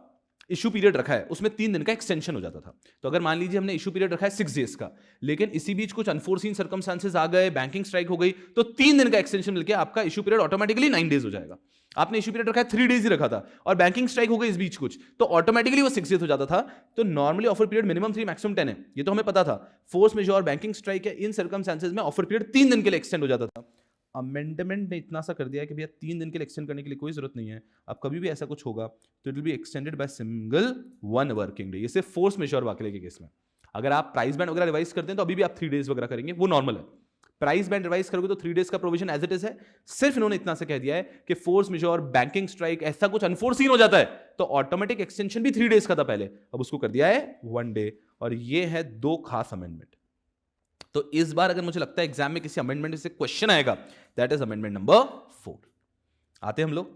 इशू पीरियड रखा है उसमें 3 दिन का एक्सटेंशन हो जाता था। तो अगर मान लीजिए हमने इशू पीरियड रखा है 6 days का, लेकिन इसी बीच कुछ अनफोर्सीन सर्कमस्टेंसेस आ गए, बैंकिंग स्ट्राइक हो गई, तो 3 दिन का एक्सटेंशन मिलकर आपका इशू पीरियड ऑटोमेटिकली 9 days हो जाएगा। आपने इशू पीरियड रखा है 3 days ही रखा था और बैंकिंग स्ट्राइक हो गई इस बीच कुछ, तो ऑटोमेटिकली वो 6 days हो जाता था। तो normally offer period minimum 3 maximum 10 है, ये तो हमें पता था। फोर्स मेजॉर, बैंकिंग स्ट्राइक है, इन सर्कमस्टेंसेस में ऑफर पीरियड 3 दिन के लिए एक्सटेंड हो जाता था। अमेंडमेंट ने इतना सा कर दिया कि भैया 3 दिन के लिए एक्सटेंड करने के लिए कोई जरूरत नहीं है। अब कभी भी ऐसा कुछ होगा तो it will be extended by single 1 working day. ये सिर्फ फोर्स मेजॉर वाकले के केस में। अगर आप प्राइस बैंड वगैरह रिवाइज करते हैं तो अभी भी आप 3 days वगैरह करेंगे, वो नॉर्मल है। प्राइस बैंड रिवाइज करोगे तो 3 days का प्रोविजन एज इट इज है। सिर्फ इन्होंने इतना सा कह दिया है कि फोर्स मेजॉर, बैंकिंग स्ट्राइक, ऐसा कुछ अनफोर्सीन हो जाता है तो ऑटोमेटिक एक्सटेंशन भी 3 days का था पहले, अब उसको कर दिया है 1 day। और ये है 2 खास अमेंडमेंट। तो इस बार अगर मुझे लगता है एग्जाम में किसी अमेंडमेंट से क्वेश्चन आएगा, दैट इज अमेंडमेंट नंबर 4। आते हैं हम लोग।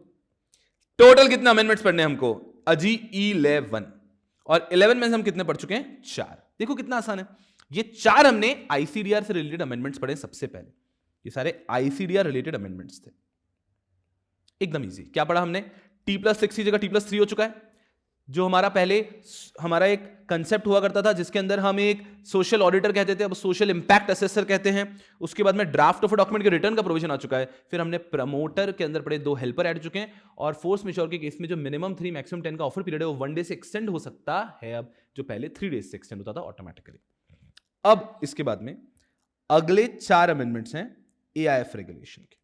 टोटल कितने अमेंडमेंट्स पढ़ने हैं हमको? अजी 11। और 11 में से हम कितने पढ़ चुके हैं? 4। देखो कितना आसान है। ये 4 हमने आईसीडीआर से रिलेटेड अमेंडमेंट्स पढ़े सबसे पहले। ये सारे आईसीडीआर रिलेटेड अमेंडमेंट्स थे, एकदम इजी। क्या पढ़ा हमने? T+6 की जगह T+3 हो चुका है। जो हमारा पहले हमारा एक कंसेप्ट हुआ करता था जिसके अंदर हम एक सोशल ऑडिटर कहते थे, अब सोशल इंपैक्ट असेसर कहते हैं। उसके बाद में ड्राफ्ट ऑफ डॉक्यूमेंट के रिटर्न का प्रोविजन आ चुका है। फिर हमने प्रमोटर के अंदर पढ़े 2 हेल्पर ऐड चुके हैं। और फोर्स मेजॉर के केस में जो मिनिमम 3 मैक्सिमम 10 का ऑफर पीरियड है वो 1 day से एक्सटेंड हो सकता है, अब जो पहले 3 days से एक्सटेंड होता था ऑटोमेटिकली। अब इसके बाद में अगले 4 अमेंडमेंट्स हैं एआईएफ रेगुलेशन के।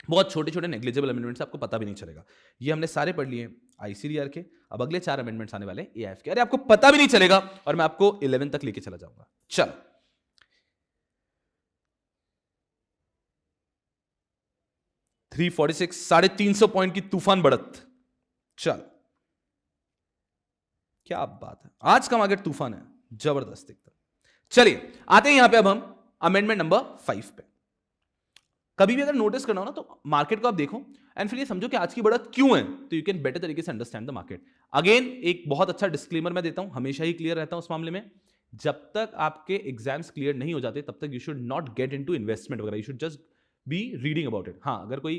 बहुत छोटे छोटे नेग्लिजिबल अमेंडमेंट्स, आपको पता भी नहीं चलेगा। ये हमने सारे पढ़ लिए आईसीडीआर के। अब अगले 4 अमेंडमेंट्स आने वाले एआईएफ के। अरे आपको पता भी नहीं चलेगा और मैं आपको 11 तक लेके चला जाऊंगा। चलो, $346, 350 पॉइंट की तूफान बढ़त। चल, क्या बात है, आज का मार्केट तूफान है, जबरदस्त एकदम। चलिए आते हैं यहां पे अब हम अमेंडमेंट नंबर 5 पे। कभी भी अगर नोटिस करना हो ना तो मार्केट को आप देखो एंड फिर ये समझो कि आज की बढ़त क्यों है, तो यू कैन बेटर तरीके से अंडरस्टैंड द मार्केट। अगेन एक बहुत अच्छा डिस्क्लेमर मैं देता हूं, हमेशा ही क्लियर रहता हूं उस मामले में। जब तक आपके एग्जाम्स क्लियर नहीं हो जाते तब तक you should not get into investment वगैरह, you should just be reading about it. हाँ, अगर कोई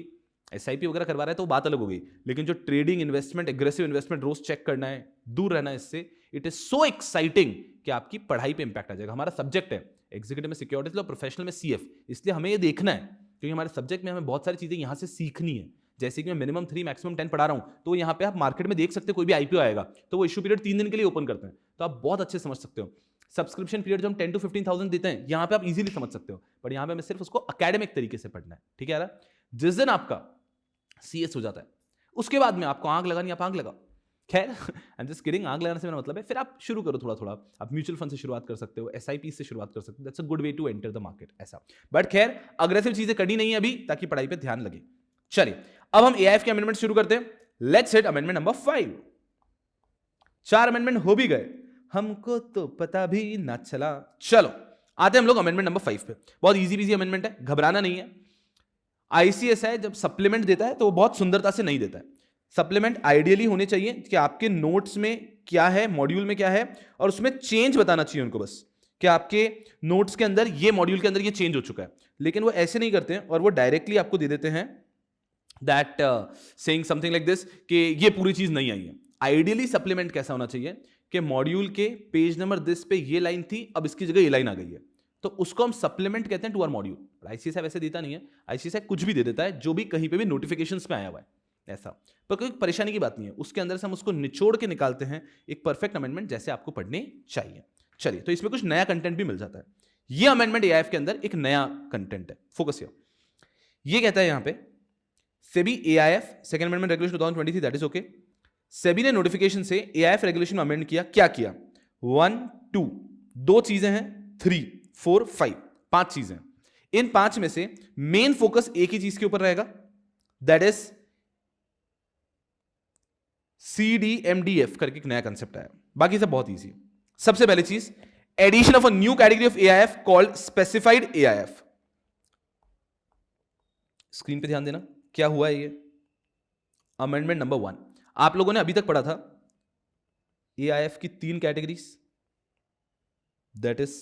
एसआईपी वगैरह करवा रहा है तो बात अलग हो गई, लेकिन जो ट्रेडिंग, इन्वेस्टमेंट, एग्रेसिव इन्वेस्टमेंट रोज चेक करना है, दूर रहना है इससे। इट इज सो एक्साइटिंग कि आपकी पढ़ाई पे इंपैक्ट आ जाएगा। हमारा सब्जेक्ट है एग्जीक्यूटिव में सिक्योरिटीज लॉ, प्रोफेशनल में सीएफ, इसलिए हमें ये देखना है क्योंकि हमारे सब्जेक्ट में हमें बहुत सारी चीजें यहां से सीखनी है। जैसे कि मैं मिनिमम 3 मैक्सिमम 10 पढ़ा रहा हूं, तो यहां पे आप मार्केट में देख सकते हो कोई भी आईपीओ आएगा तो वो इशू पीरियड 3 दिन के लिए ओपन करते हैं, तो आप बहुत अच्छे समझ सकते हो। सब्सक्रिप्शन पीरियड जो हम 10 to 15,000 देते हैं, यहां पे आप इजीली समझ सकते हो, बट यहां पे हमें सिर्फ उसको एकेडमिक तरीके से पढ़ना है। ठीक है यार, जिस दिन आपका सीएस हो जाता है उसके बाद में आपको आंख लगानी, आप आंख लगाओ खैर आई एम जस्ट किडिंग, आग लगाने से मेरा मतलब है फिर आप शुरू करो थोड़ा थोड़ा, आप म्यूचुअल फंड से शुरुआत कर सकते हो, एसआईपी से शुरुआत कर सकते हो, that's a good way to enter the market ऐसा। बट खैर अग्रेसिव चीजें करनी नहीं है अभी, ताकि पढ़ाई पे ध्यान लगे। चलिए अब हम एआईएफ के अमेंडमेंट शुरू करते हैं। Let's hit amendment number 5। 4 amendment हो भी गए, हमको तो पता भी ना चला। चलो आते हैं हम लोग अमेंडमेंट नंबर 5 पे। बहुत इजी पीजी अमेंडमेंट है, घबराना नहीं है। आईसीएसआई जब सप्लीमेंट देता है तो वो बहुत सुंदरता से नहीं देता है। सप्लीमेंट आइडियली होने चाहिए कि आपके नोट्स में क्या है, मॉड्यूल में क्या है, और उसमें चेंज बताना चाहिए उनको बस, कि आपके नोट्स के अंदर ये मॉड्यूल के अंदर ये चेंज हो चुका है। लेकिन वो ऐसे नहीं करते हैं, और वो डायरेक्टली आपको दे देते हैं that saying something like this कि ये पूरी चीज नहीं आई है। आइडियली सप्लीमेंट कैसा होना चाहिए कि मॉड्यूल के पेज नंबर दिस पे ये लाइन थी, अब इसकी जगह ये लाइन आ गई है, तो उसको हम सप्लीमेंट कहते हैं टू आवर मॉड्यूल। आईसीएसआई वैसे देता नहीं है, आईसीएसआई कुछ भी दे देता है जो भी कहीं पे भी नोटिफिकेशंस में आया हुआ है ऐसा। पर कोई परेशानी की बात नहीं है, उसके अंदर से हम उसको निचोड़ के निकालते हैं एक परफेक्ट अमेंडमेंट जैसे आपको पढ़ने चाहिए। चलिए तो इसमें कुछ नया कंटेंट भी मिल जाता है। ये अमेंडमेंट एआईएफ के अंदर एक नया कंटेंट है, फोकस हियर। ये कहता है यहां पे SEBI AIF second amendment regulation 2023 that is okay. SEBI ने नोटिफिकेशन से एआईएफ रेगुलेशन में अमेंड किया। क्या किया? 1 2 2 चीजें हैं, 3 4 5 5 चीजें। इन 5 में से मेन फोकस एक ही चीज के ऊपर रहेगा, दैट इज CDMDF करके एक नया कंसेप्ट आया। बाकी सब बहुत इजी। सबसे पहली चीज, addition of a new category of AIF called specified AIF. Screen पे ध्यान देना, क्या हुआ है ये? Amendment number 1। आप लोगों ने अभी तक पढ़ा था एआईएफ की 3 categories, that is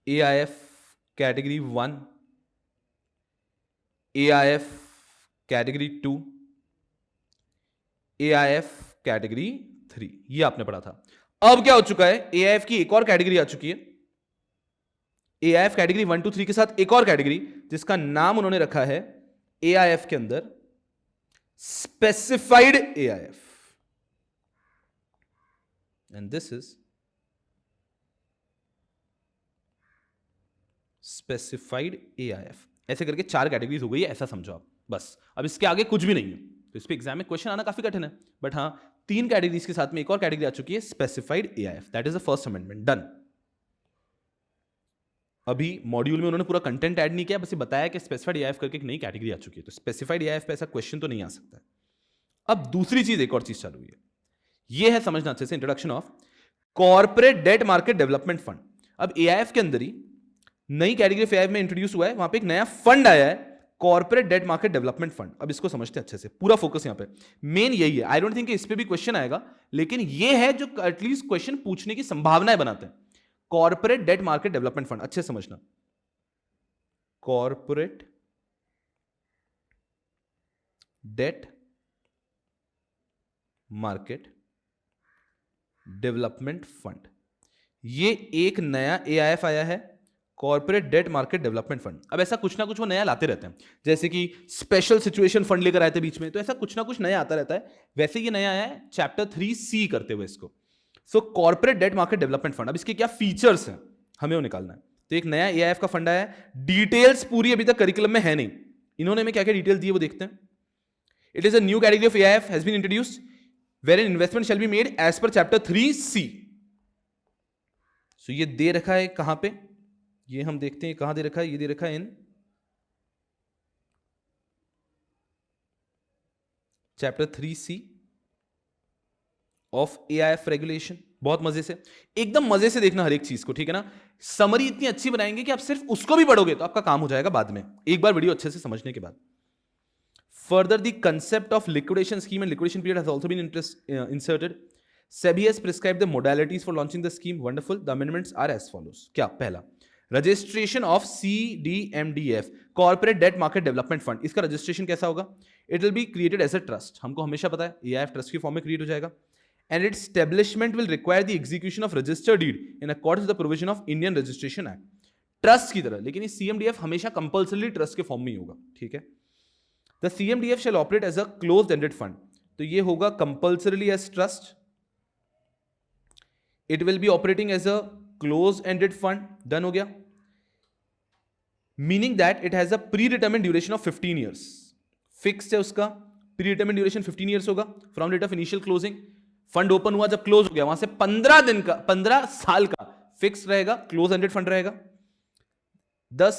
AIF category 1, AIF category 2, AIF category 3, ये आपने पढ़ा था। अब क्या हो चुका है, एआईएफ की एक और कैटेगरी आ चुकी है। एआईएफ कैटेगरी 1 2 3 के साथ एक और कैटेगरी जिसका नाम उन्होंने रखा है एआईएफ के अंदर specified AIF, and this is specified AIF. ऐसे करके 4 कैटेगरीज हो गई है, ऐसा समझो आप बस। अब इसके आगे कुछ भी नहीं है, तो इस पे एग्जाम में क्वेश्चन आना काफी कठिन है। बट हाँ, 3 कैटेगरीज के साथ में एक और कैटेगरी आ चुकी है specified AIF, that is the first amendment, done. अभी मॉड्यूल में उन्होंने पूरा कंटेंट ऐड नहीं किया, बस ये बताया कि स्पेसिफाइड एआईएफ करके एक नई कैटेगरी आ चुकी है, तो स्पेसिफाइड एआईएफ पे ऐसा क्वेश्चन तो नहीं आ सकता है। अब दूसरी चीज, एक और चीज चालू हुई है, ये है समझना अच्छे से, introduction of corporate debt market development fund. अब एआईएफ के अंदर ही नई कैटेगरी ऑफ एआईएफ में इंट्रोड्यूस हुआ है, वहां पे एक नया फंड आया है, corporate debt market development fund. अब इसको समझते हैं अच्छे से, पूरा फोकस यहां पे मेन यही है। आई डोंट थिंक इस पे भी क्वेश्चन आएगा, लेकिन ये है जो एटलीस्ट क्वेश्चन पूछने की संभावनाएं बनाते हैं। Corporate debt market development fund, अच्छे समझना, corporate debt market development fund, ये एक नया एआईएफ आया है, corporate debt market development fund. अब ऐसा कुछ ना कुछ वो नया लाते रहते हैं, जैसे कि स्पेशल सिचुएशन फंड लेकर आए थे बीच में, तो ऐसा कुछ ना कुछ नया आता रहता है। वैसे ये नया आया है चैप्टर 3C करते हुए इसको। So corporate debt market development fund, अब इसके क्या फीचर्स हैं हमें वो निकालना है। तो एक नया एआईएफ का फंड आया है, डिटेल्स पूरी अभी तक करिकुलम में है नहीं, इन्होंने हमें क्या क्या डिटेल दी है वो देखते हैं। It is a new category of AIF has been introduced where investment shall be made as per chapter 3C। So ये दे रखा है कहां पे, ये हम देखते हैं कहां दे रखा है, ये दे रखा है in chapter 3C of AIF regulation. बहुत मजे से, एकदम मजे से देखना हर एक चीज को, ठीक है ना। समरी इतनी अच्छी बनाएंगे कि आप सिर्फ उसको भी पढ़ोगे तो आपका काम हो जाएगा बाद में, एक बार वीडियो अच्छे से समझने के बाद। Further the concept of liquidation scheme and liquidation period has also been inserted. SEBI has prescribed the modalities for launching the scheme. Wonderful. The amendments are as follows. क्या पहला, registration of CDMDF corporate debt market development fund. इसका रजिस्ट्रेशन कैसा होगा? It will be created as a trust, हमको हमेशा पता है एआईएफ ट्रस्ट की फॉर्म में क्रिएट हो जाएगा। And its establishment will require the execution of registered deed in according to the provision of Indian registration act. Trust की तरह, लेकिन इस CMDF हमेशा कंपल्सरी ट्रस्ट के फॉर्म में ही होगा, ठीक है। The CMDF shall operate as a closed ended fund, तो ये होगा compulsorily as trust. It will be operating as a close ended fund, done हो गया। Meaning that it has a pre determine duration of 15 years. Fixed है उसका, प्री डिटर्मिन ड्यूरेशन 15 ईयर्स होगा from date of initial closing. Fund open हुआ जब क्लोज हो गया, वहां से 15 दिन का, 15 साल का फिक्स रहेगा, क्लोज एंडेड फंड रहेगा। The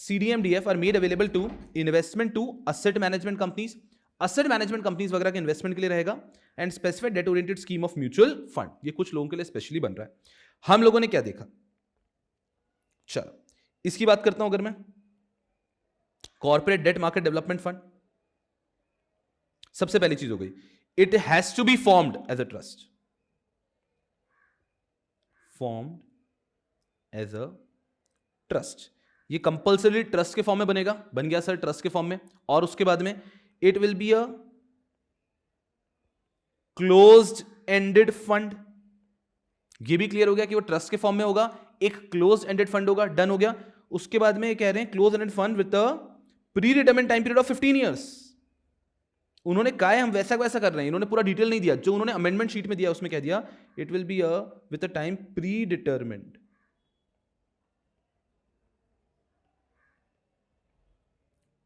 CDMDF are made available to investment to asset management companies, asset management companies वगैरह के इन्वेस्टमेंट के लिए रहेगा। And specified debt oriented scheme of mutual fund, ये कुछ लोगों के लिए स्पेशली बन रहा है। हम लोगों ने क्या देखा, चलो इसकी बात करता हूं। अगर मैं corporate debt market development fund, सबसे पहली चीज हो गई, it has to be formed as a trust, formed as a trust. ये कंपल्सरी ट्रस्ट के फॉर्म में बनेगा, बन गया सर ट्रस्ट के फॉर्म में। और उसके बाद में it will be a closed ended fund, ये भी क्लियर हो गया कि वो ट्रस्ट के फॉर्म में होगा, एक क्लोज्ड एंडेड फंड होगा, डन हो गया। उसके बाद में ये कह रहे हैं close ended fund with a pre determined time period of 15 years. उन्होंने कहा है हम वैसा वैसा कर रहे हैं, इन्होंने पूरा डिटेल नहीं दिया, जो उन्होंने अमेंडमेंट शीट में दिया उसमें कह दिया it will be a with a time pre determined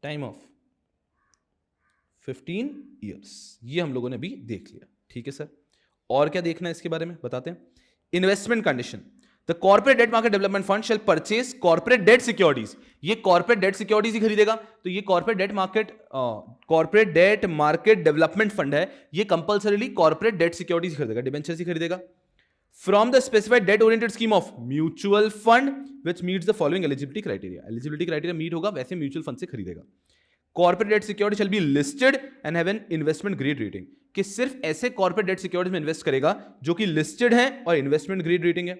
time of 15 years. ये हम लोगों ने भी देख लिया, ठीक है सर। और क्या देखना है इसके बारे में बताते हैं। Investment condition, the corporate debt market development fund shall purchase corporate debt securities, ये कॉर्पोरेट डेट सिक्योरिटीज ही खरीदेगा। तो ये corporate debt market development fund है, ये कंपल्सरीली कॉर्पोरेट डेट सिक्योरिटीज खरीदेगा, डिबेंचर्स ही खरीदेगा। From the specified debt oriented scheme of mutual fund which meets the following eligibility criteria, eligibility criteria meet होगा वैसे म्यूचुअल फंड से खरीदेगा। Corporate debt security shall be listed and have an investment grade rating, कि सिर्फ ऐसे कॉर्पोरेट डेट सिक्योरिटीज में इन्वेस्ट करेगा जो कि लिस्टेड है और इन्वेस्टमेंट ग्रेड रेटिंग है।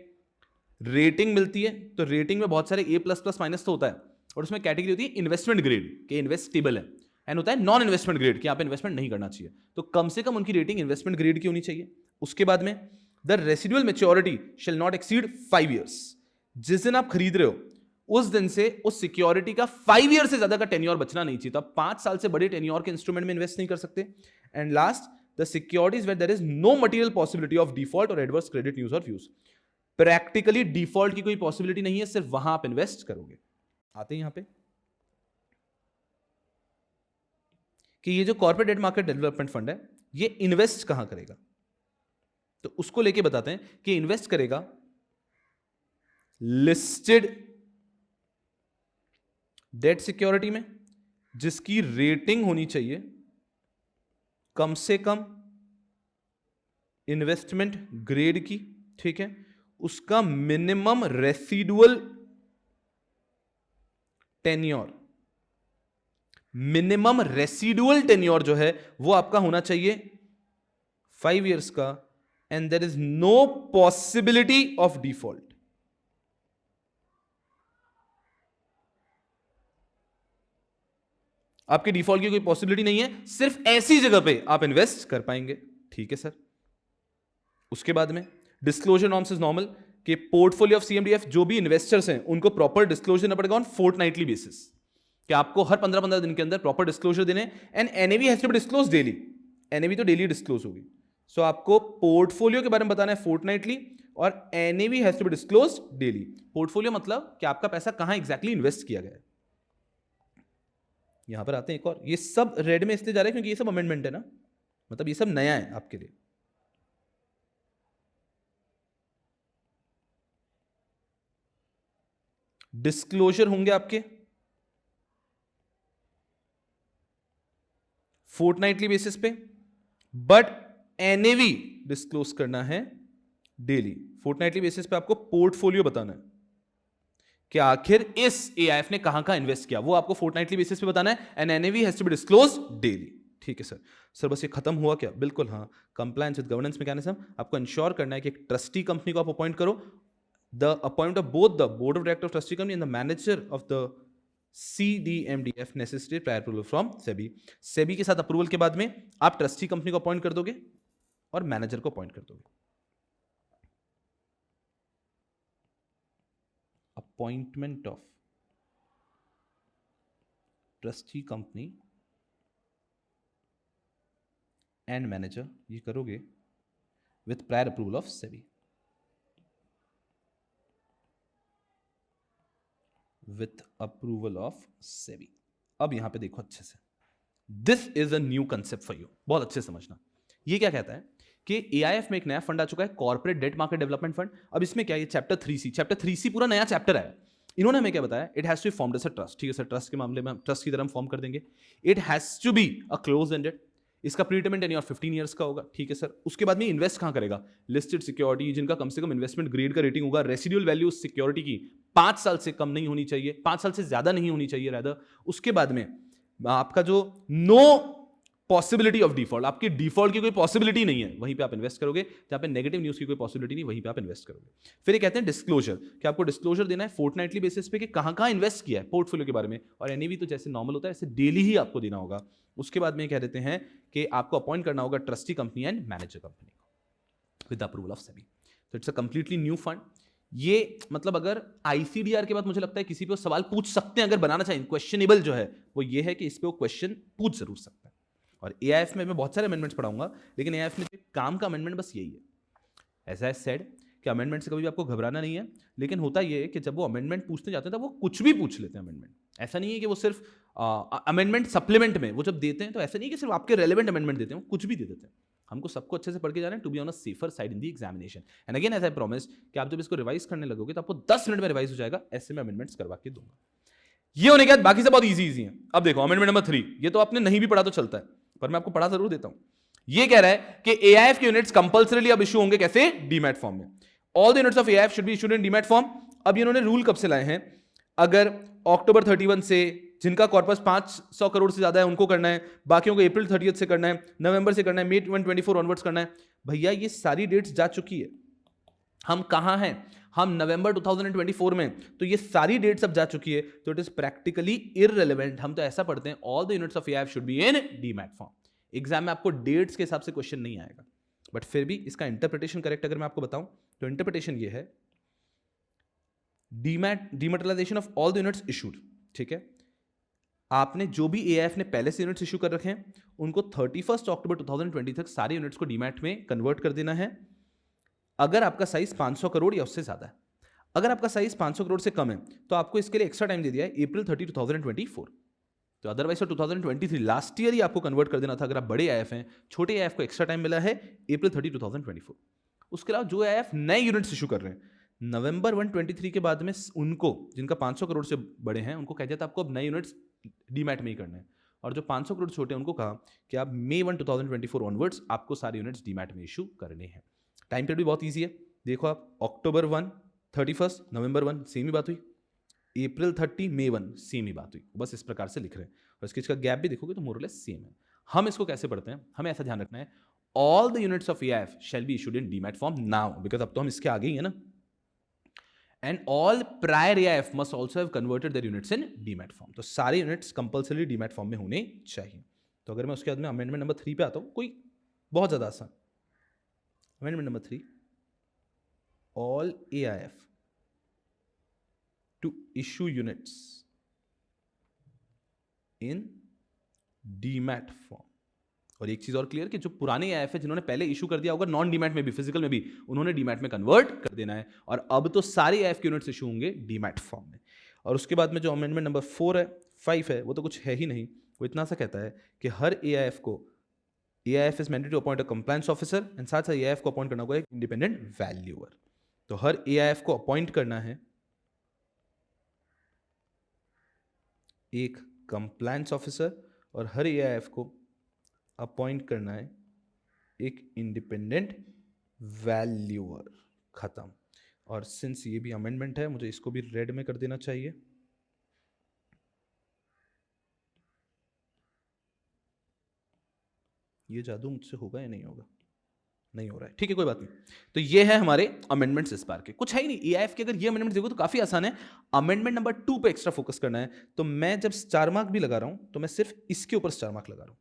रेटिंग मिलती है तो रेटिंग में बहुत सारे A++ माइनस तो होता है, और उसमें कैटेगरी होती है इन्वेस्टमेंट ग्रेड के इन्वेस्टेबल है, एंड होता है नॉन इन्वेस्टमेंट ग्रेड कि आप इन्वेस्टमेंट नहीं करना चाहिए। तो कम से कम उनकी रेटिंग इन्वेस्टमेंट ग्रेड की होनी चाहिए। उसके बाद में the residual maturity shall not exceed 5 years, जिस दिन आप खरीद रहे हो उस दिन से उस सिक्योरिटी का 5 ईयर से ज्यादा का टेन्योर बचना नहीं चाहिए। तो आप 5 साल से बड़े टेन्योर के इंस्ट्रूमेंट में इन्वेस्ट नहीं कर सकते। And last, the securities where there is no material possibility of default और एडवर्स क्रेडिट न्यूज और व्यूज, प्रैक्टिकली डिफॉल्ट की कोई पॉसिबिलिटी नहीं है, सिर्फ वहां आप इन्वेस्ट करोगे। आते हैं यहां पे कि ये जो corporate debt market development fund है ये इन्वेस्ट कहां करेगा, तो उसको लेके बताते हैं कि इन्वेस्ट करेगा लिस्टेड डेट सिक्योरिटी में जिसकी रेटिंग होनी चाहिए कम से कम इन्वेस्टमेंट ग्रेड की, ठीक है। उसका minimum residual tenure, minimum residual tenure जो है वो आपका होना चाहिए 5 ईयर्स का, and there is no possibility of default. आपके डिफॉल्ट की कोई पॉसिबिलिटी नहीं है, सिर्फ ऐसी जगह पे आप इन्वेस्ट कर पाएंगे, ठीक है सर। उसके बाद में डिस्क्लोजर नॉर्म्स इज नॉर्मल कि पोर्टफोलियो ऑफ सीएमडीएफ जो भी इन्वेस्टर्स हैं उनको प्रॉपर डिस्क्लोजर देना पड़ेगा ऑन फोर्टनाइटली बेसिस, कि आपको हर 15-15 दिन के अंदर प्रॉपर डिस्क्लोजर देने। And NAV has to be disclose daily, NAV तो डेली डिस्क्लोज होगी। सो आपको पोर्टफोलियो के बारे में बताना है फोर्टनाइटली, और NAV has to be disclose daily. Portfolio मतलब कि आपका पैसा कहां एग्जैक्टली इन्वेस्ट किया गया है। यहां पर आते हैं एक और, ये सब रेड में इसलिए जा रहा है क्योंकि ये सब अमेंडमेंट है ना, मतलब ये सब नया है आपके लिए। डिस्क्लोजर होंगे आपके फोर्टनाइटली बेसिस पे, बट एनएवी डिस्क्लोज करना है डेली। फोर्टनाइटली बेसिस पे आपको पोर्टफोलियो बताना है कि आखिर इस एआईएफ ने कहां कहां इन्वेस्ट किया, वो आपको फोर्टनाइटली बेसिस पे बताना है, and NAV has to be disclose daily, ठीक है सर। सर बस ये खत्म हुआ क्या? बिल्कुल हाँ। कंप्लायंस विद गवर्नेंस मैकेनिज्म, आपको इंश्योर करना है कि एक ट्रस्टी कंपनी को आप अपॉइंट करो, the appointment of both the board of directors of trustee company and the manager of the CDMDF necessary prior approval from SEBI। SEBI के साथ अप्रूवल के बाद में आप ट्रस्टी कंपनी को अपॉइंट कर दोगे और मैनेजर को अपॉइंट कर दोगे। Appointment of trustee company and manager ये करोगे with prior approval of SEBI। With approval of SEBI. अब यहां पे देखो अच्छे से, this is a new concept for you, बहुत अच्छे से समझना। ये क्या कहता है कि एआईएफ में एक नया फंड आ चुका है, corporate debt market development fund. अब इसमें क्या है, चैप्टर 3C पूरा नया चैप्टर है। इन्होंने हमें क्या बताया, it has to be formed as a trust. ठीक है सर, ट्रस्ट के मामले में हम ट्रस्ट की तरह फॉर्म कर देंगे। It has to be a close ended, इसका प्रीटर्म टेन्योर 15 ईयर्स का होगा। ठीक है सर, उसके बाद में इन्वेस्ट कहां करेगा, लिस्टेड सिक्योरिटी जिनका कम से कम इन्वेस्टमेंट ग्रेड का रेटिंग होगा, रेसिडुअल वैल्यू सिक्योरिटी की 5 साल से कम नहीं होनी चाहिए, 5 साल से ज्यादा नहीं होनी चाहिए रादर। उसके बाद में आपका जो नो पॉसिबिलिटी ऑफ डिफॉल्ट, आपकी डिफॉल्ट की कोई पॉसिबिलिटी नहीं है, वहीं पे आप इन्वेस्ट करोगे। जहां पे नेगेटिव न्यूज की कोई पॉसिबिलिटी नहीं, वहीं पे आप इन्वेस्ट करोगे। फिर ये कहते हैं डिस्क्लोजर, कि आपको डिस्क्लोजर देना है फोर्टनाइटली बेसिस पे कि कहां इन्वेस्ट किया है पोर्टफोलियो के बारे में, और एनएवी तो जैसे नॉर्मल होता है ऐसे डेली ही आपको देना होगा। उसके बाद में कह देते हैं कि आपको अपॉइंट करना होगा trustee company and manager company को विद अप्रूवल ऑफ सेबी। तो it's a completely new fund. ये मतलब अगर आईसीडीआर के बाद मुझे लगता है किसी पे सवाल पूछ सकते हैं, अगर बनाना चाहिए, क्वेश्चनेबल जो है वो ये है कि इस पे वो क्वेश्चन पूछ जरूर सकते हैं। और एआईएफ में मैं बहुत सारे अमेंडमेंट्स पढ़ाऊंगा, लेकिन एआईएफ में काम का अमेंडमेंट बस यही है। ऐसा है सेड कि अमेंडमेंट से कभी भी आपको घबराना नहीं है, लेकिन होता यह है कि जब वो अमेंडमेंट पूछते जाते हैं तो वो कुछ भी पूछ लेते हैं अमेंडमेंट। ऐसा नहीं है कि वो सिर्फ अमेंडमेंट सप्लीमेंट में वो जब देते हैं तो ऐसा नहीं है कि सिर्फ आपके रेलेवेंट अमेंडमेंट देते हैं, वो कुछ भी दे देते हैं। हमको सबको अच्छे से पढ़ के जाना है to be on a safer side in the examination. And again as I promise कि आप जब इसको रिवाइज करने लगोगे तो आपको 10 मिनट में रिवाइज हो जाएगा, ऐसे में अमेंडमेंट्स करवा के दूंगा। ये होने के बाद बाकी से बहुत इजी है। अब देखो अमेंडमेंट नंबर 3, ये तो आपने नहीं भी पढ़ा तो चलता है, पर मैं आपको पढ़ा जरूर देता हूं। ये कह रहा है कि एआईएफ के यूनिट्स कंपल्सरीली अब इशू होंगे, कैसे, डीमैट फॉर्म में। All the units of AIF should be issued in demat form. अब इन्होंने रूल कब से लाए हैं, अगर अक्टूबर 31 से, जिनका कॉर्पस 500 करोड़ से ज्यादा है उनको करना है, बाकियों को अप्रैल 30 से करना है, नवंबर से करना है, May 2024 ऑनवर्ड्स करना है। भैया ये सारी डेट्स जा चुकी है, हम कहां हैं, हम नवंबर 2024 में, तो ये सारी डेट्स अब जा चुकी है, तो इट इज प्रैक्टिकली इररिलेवेंट। हम तो ऐसा पढ़ते हैं all the units of AIF should be in demat form. Exam में आपको डेट्स के हिसाब से क्वेश्चन नहीं आएगा, बट फिर भी इसका इंटरप्रिटेशन करेक्ट अगर मैं आपको बताऊं तो इंटरप्रिटेशन ये है, dematerialisation of all the units issued. ठीक है, आपने जो भी एआईएफ ने पहले से यूनिट्स इशू कर रखे हैं उनको 31 अक्टूबर 2020 तक सारे यूनिट्स को डीमैट में कन्वर्ट कर देना है। अगर आपका साइज 500 करोड़ या उससे ज्यादा है, अगर आपका साइज 500 करोड़ से कम है तो आपको इसके लिए एक्स्ट्रा टाइम दे दिया है अप्रैल 30, 2024। तो अदरवाइज तो 2023 लास्ट ईयर ही आपको कन्वर्ट कर देना था अगर आप बड़े एआईएफ हैं। छोटे एआईएफ को एक्स्ट्रा टाइम मिला है अप्रैल 30, 2024। उसके अलावा जो एआईएफ नए यूनिट्स इशू कर रहे हैं नवंबर 1 के बाद में, उनको जिनका 500 करोड़ से बड़े हैं उनको कह दिया था आपको अब नए यूनिट्स डीमैट में ही करने हैं, और जो 500 करोड़ छोटे हैं उनको कहा कि आप May 1, 2024 ऑनवर्ड्स आपको सारे यूनिट्स डीमैट में इशू करने हैं। टाइम पीरियड भी बहुत ईजी है, देखो आप अक्टूबर 1, 31, नवंबर 1 सेम ही बात हुई, अप्रैल 30, May 1 सेम ही बात हुई, बस इस प्रकार से लिख रहे हैं। और इसका गैप भी देखोगे तो मोर और लेस सेम है। हम इसको कैसे पढ़ते हैं, हमें ऐसा ध्यान रखना है, all the units of AIF shall be issued in demat form now, because अब तो हम इसके आगे ही है ना। And all prior AIF must also have converted their units in demat form. तो सारे यूनिट्स कंपल्सरी डीमैट फॉर्म में होने चाहिए। तो अगर मैं उसके बाद में अमेंडमेंट नंबर 3 पे आता हूं, कोई बहुत ज्यादा आसान। Amendment number 3, all AIF to issue units in demat form. और एक चीज और क्लियर कि जो पुराने एआईएफ है जिन्होंने पहले इशू कर दिया होगा नॉन डीमैट में भी, फिजिकल में भी, उन्होंने डीमैट में कन्वर्ट कर देना है। और अब तो सारे एआईएफ के यूनिट्स इशू होंगे डीमैट फॉर्म में। और उसके बाद में जो अमेंडमेंट नंबर 4 है, 5 है, वो तो कुछ है ही नहीं। वो इतना सा कहता है कि हर एआईएफ को, AIF is mandatory to appoint a compliance officer, and साथ साथ एआईएफ को अपॉइंट करना होगा एक इंडिपेंडेंट वैल्यूअर। तो हर एआईएफ को अपॉइंट करना है एक कंप्लायंस ऑफिसर, और हर एआईएफ को अपॉइंट करना है एक इंडिपेंडेंट वैल्यूअर। खत्म। और सिंस ये भी अमेंडमेंट है, मुझे इसको भी रेड में कर देना चाहिए। ये जादू मुझसे होगा या नहीं होगा, नहीं हो रहा है, ठीक है कोई बात नहीं। तो ये है हमारे अमेंडमेंट्स इस बार के, कुछ है ही नहीं। एआईएफ के अगर ये अमेंडमेंट देखो तो काफी आसान है। अमेंडमेंट नंबर 2 पे एक्स्ट्रा फोकस करना है, तो मैं जब स्टार मार्क भी लगा रहा हूं तो मैं सिर्फ इसके ऊपर स्टार मार्क लगा रहा हूं।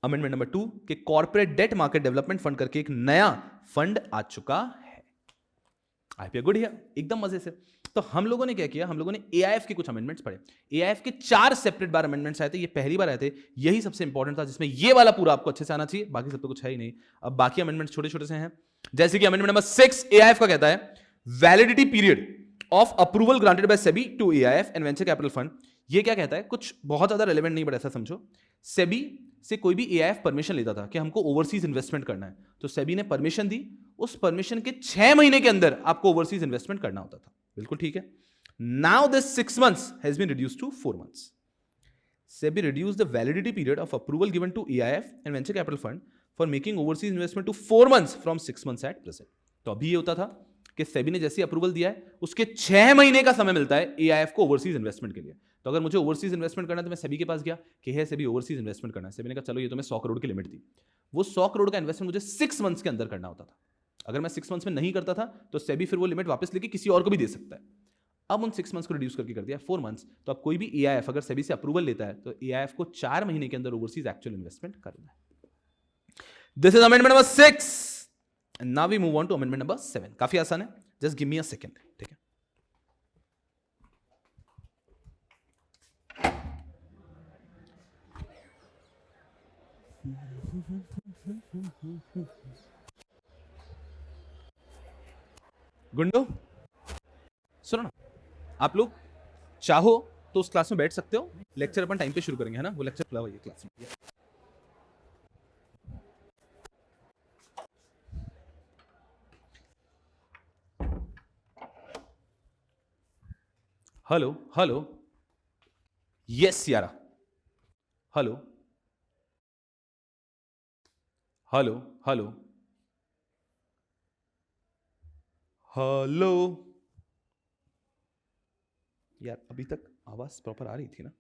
अमेंडमेंट नंबर 2 के corporate debt market development fund करके एक नया फंड आ चुका है। आईपीए गुड है, एकदम मजे से। तो हम लोगों ने क्या किया, हम लोगों ने एआईएफ के कुछ अमेंडमेंट्स पढ़े। एआईएफ के 4 सेपरेट बार अमेंडमेंट्स आए थे, ये पहली बार आए थे, यही सबसे इंपॉर्टेंट था, जिसमें ये वाला पूरा आपको अच्छे से आना चाहिए, बाकी सब तो कुछ है ही नहीं। अब बाकी अमेंडमेंट्स छोटे छोटे से हैं, जैसे कि अमेंडमेंट नंबर 6 एआईएफ का कहता है validity period of approval granted by SEBI to AIF and venture capital fund. ये क्या कहता है, कुछ बहुत ज्यादा रेलेवेंट नहीं, बट ऐसा समझो, सेबी से कोई भी एआईएफ परमिशन लेता था कि हमको ओवरसीज इन्वेस्टमेंट करना है, तो सेबी ने परमिशन दी, उस परमिशन के 6 महीने के अंदर आपको ओवरसीज इन्वेस्टमेंट करना होता था। बिल्कुल ठीक है। Now this 6 months has been reduced to 4 months। SEBI reduce the validity period of approval given to AIF and venture capital fund for making overseas investment to 4 months from 6 months at present. तो अभी ये होता था कि सेबी ने जैसे अप्रूवल दिया है उसके 6 महीने का समय मिलता है एआईएफ को ओवरसीज इन्वेस्टमेंट के लिए। तो अगर मुझे ओवरसीज इन्वेस्टमेंट करना है तो मैं सेबी के पास गया कि है सेबी ओवरसीज इन्वेस्टमेंट करना है। सेबी ने कहा चलो ये तो मैं 100 करोड़ की लिमिट दी, वो 100 करोड़ का इन्वेस्टमेंट मुझे 6 months के अंदर करना होता था। अगर मैं 6 months में नहीं करता था तो सेबी फिर वो लिमिट वापस लेके किसी और को भी दे सकता है। अब उन 6 months को रिड्यूस करके कर दिया 4 months। तो अब कोई भी एआईएफ अगर सेबी से अप्रूवल लेता है तो एआईएफ को 4 महीने के अंदर ओवरसीज एक्चुअल इन्वेस्टमेंट करना है। This is amendment number 6। Now we move on to amendment number 7। काफी आसान है, just give me a second. ठीक है, गुंडो सुनो ना, आप लोग चाहो तो उस क्लास में बैठ सकते हो, लेक्चर अपन टाइम पे शुरू करेंगे, है ना? वो लेक्चर खुला हुआ है क्लास में। हेलो हेलो, यस यारा, हेलो हेलो हेलो हेलो यार, अभी तक आवाज प्रॉपर आ रही थी ना?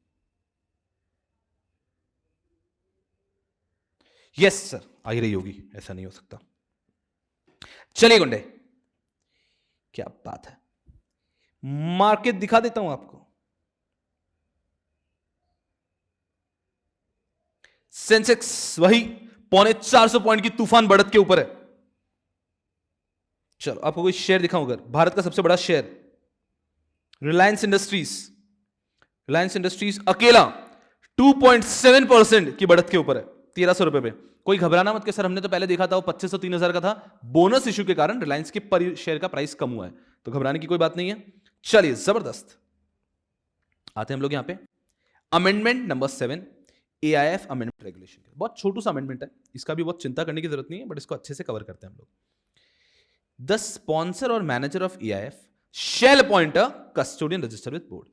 यस सर, आ ही रही होगी, ऐसा नहीं हो सकता। चलिए गुंडे, क्या बात है, मार्केट दिखा देता हूं आपको। सेंसेक्स वही 450 पॉइंट की तूफान बढ़त के ऊपर है। चलो आपको कोई शेयर दिखाऊं, अगर भारत का सबसे बड़ा share Reliance industries, Reliance industries अकेला 2.7% की बढ़त के ऊपर है, 1300 रुपए पे। कोई घबराना मत कि सर हमने तो पहले देखा था वो 2500 3000 का था, बोनस इशू के कारण रिलायंस के पर शेयर का प्राइस कम हुआ है, तो घबराने की कोई बात नहीं है। चलिए जबरदस्त, आते हैं हम लोग यहां पे amendment number 7, AIF amendment regulation. बहुत छोटू सा अमेंडमेंट है, इसका भी बहुत चिंता करने की जरूरत नहीं है, बट इसको अच्छे से कवर करते हैं हम लोग। द स्पॉन्सर और manager of AIF shall appoint a custodian register with board.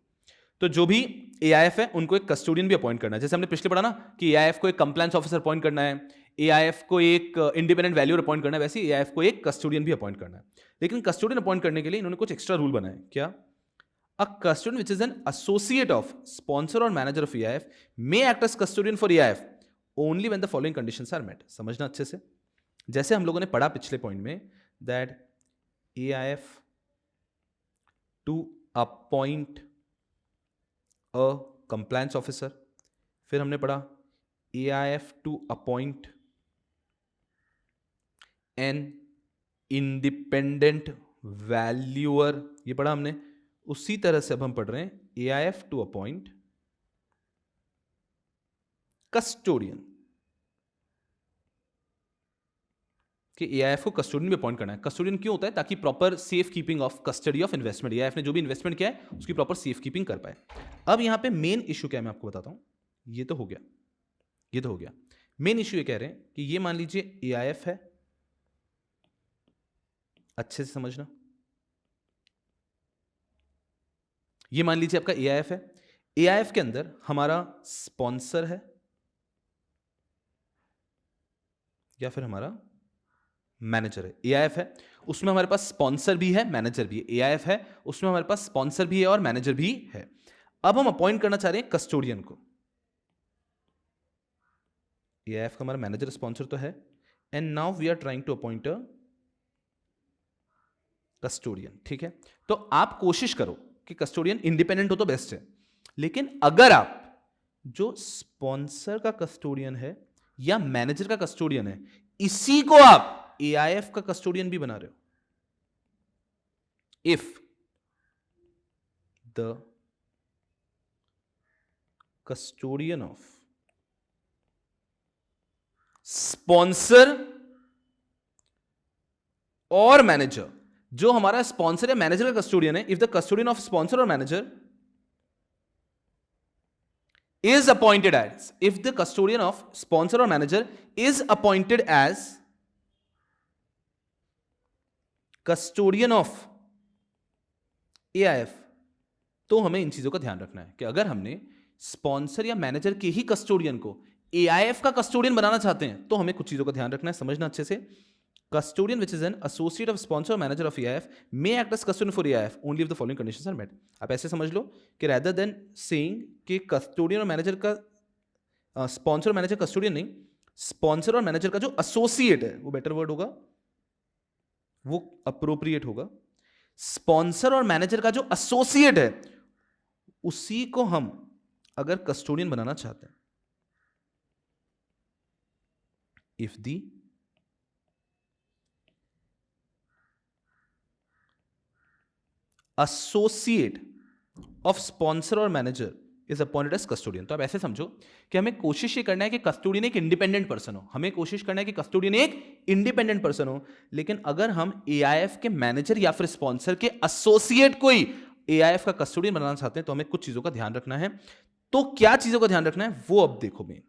तो जो भी एआईएफ है उनको एक कस्टोडियन भी अपॉइंट करना है, जैसे हमने पिछले पढ़ा ना कि एआईएफ को एक कंप्लायंस ऑफिसर अपॉइंट करना है, एआईएफ को एक इंडिपेंडेंट वैल्यूअर अपॉइंट करना है, वैसे एआईएफ को एक कस्टोडियन भी अपॉइंट करना है। लेकिन कस्टोडियन अपॉइंट करने के लिए इन्होंने कुछ एक्स्ट्रा रूल बनाए। क्या? A custodian which is an associate of sponsor or manager of EIF may act as custodian for EIF only when the following conditions are met। समझना अच्छे से, जैसे हम लोगों ने पढ़ा पिछले पॉइंट में that EIF to appoint a compliance officer, फिर हमने पढ़ा EIF to appoint an independent valuer, ये पढ़ा हमने। उसी तरह से अब हम पढ़ रहे हैं एआईएफ टू अपॉइंट कस्टोडियन, कि एआईएफ को कस्टोडियन भी अपॉइंट करना है। कस्टोडियन क्यों होता है? ताकि proper safe keeping of custody of investment, AIF ने जो भी इन्वेस्टमेंट किया है उसकी प्रॉपर सेफ कीपिंग कर पाए। अब यहां पे मेन इशू क्या है मैं आपको बताता हूं। ये तो हो गया, ये तो हो गया। मेन इशू ये कह रहे हैं कि ये मान लीजिए एआईएफ है, अच्छे से समझना, ये मान लीजिए आपका एआईएफ है, एआईएफ के अंदर हमारा स्पॉन्सर है या फिर हमारा मैनेजर है। एआईएफ है उसमें हमारे पास स्पॉन्सर भी है, मैनेजर भी है। एआईएफ है उसमें हमारे पास स्पॉन्सर भी है और मैनेजर भी है। अब हम अपॉइंट करना चाह रहे हैं कस्टोडियन को। एआईएफ का हमारा मैनेजर स्पॉन्सर तो है, and now we are trying to appoint a custodian. ठीक है, तो आप कोशिश करो कि कस्टोडियन इंडिपेंडेंट हो तो बेस्ट है, लेकिन अगर आप जो स्पॉन्सर का कस्टोडियन है या मैनेजर का कस्टोडियन है, इसी को आप एआईएफ का कस्टोडियन भी बना रहे हो, if the custodian of sponsor और मैनेजर जो हमारा स्पॉन्सर या मैनेजर का कस्टोडियन है, if the custodian of sponsor और manager is appointed as, if the custodian of sponsor or manager is appointed as custodian of AIF, तो हमें इन चीजों का ध्यान रखना है कि अगर हमने स्पॉन्सर या मैनेजर के ही कस्टोडियन को AIF का कस्टोडियन बनाना चाहते हैं तो हमें कुछ चीजों का ध्यान रखना है, समझना अच्छे से। Custodian, which is an associate of sponsor or manager of AIF, may act as custodian for AIF only if the following conditions are met. आप ऐसे समझ लो कि rather than saying कि custodian और manager का sponsor और manager custodian नहीं, sponsor और manager का जो associate है वो better word होगा, वो appropriate होगा। sponsor और manager का जो associate है उसी को हम अगर custodian बनाना चाहते हैं, if the associate of sponsor और manager is appointed as custodian, तो आप ऐसे समझो कि हमें कोशिश ये करना है कि कस्टोडियन एक इंडिपेंडेंट पर्सन हो, हमें कोशिश करना है कि कस्टोडियन एक इंडिपेंडेंट पर्सन हो। लेकिन अगर हम AIF के मैनेजर या फिर स्पॉन्सर के एसोसिएट को ही AIF का कस्टोडियन बनाना चाहते हैं तो हमें कुछ चीजों का ध्यान रखना है। तो क्या चीजों का ध्यान रखना है वो अब देखो मैं,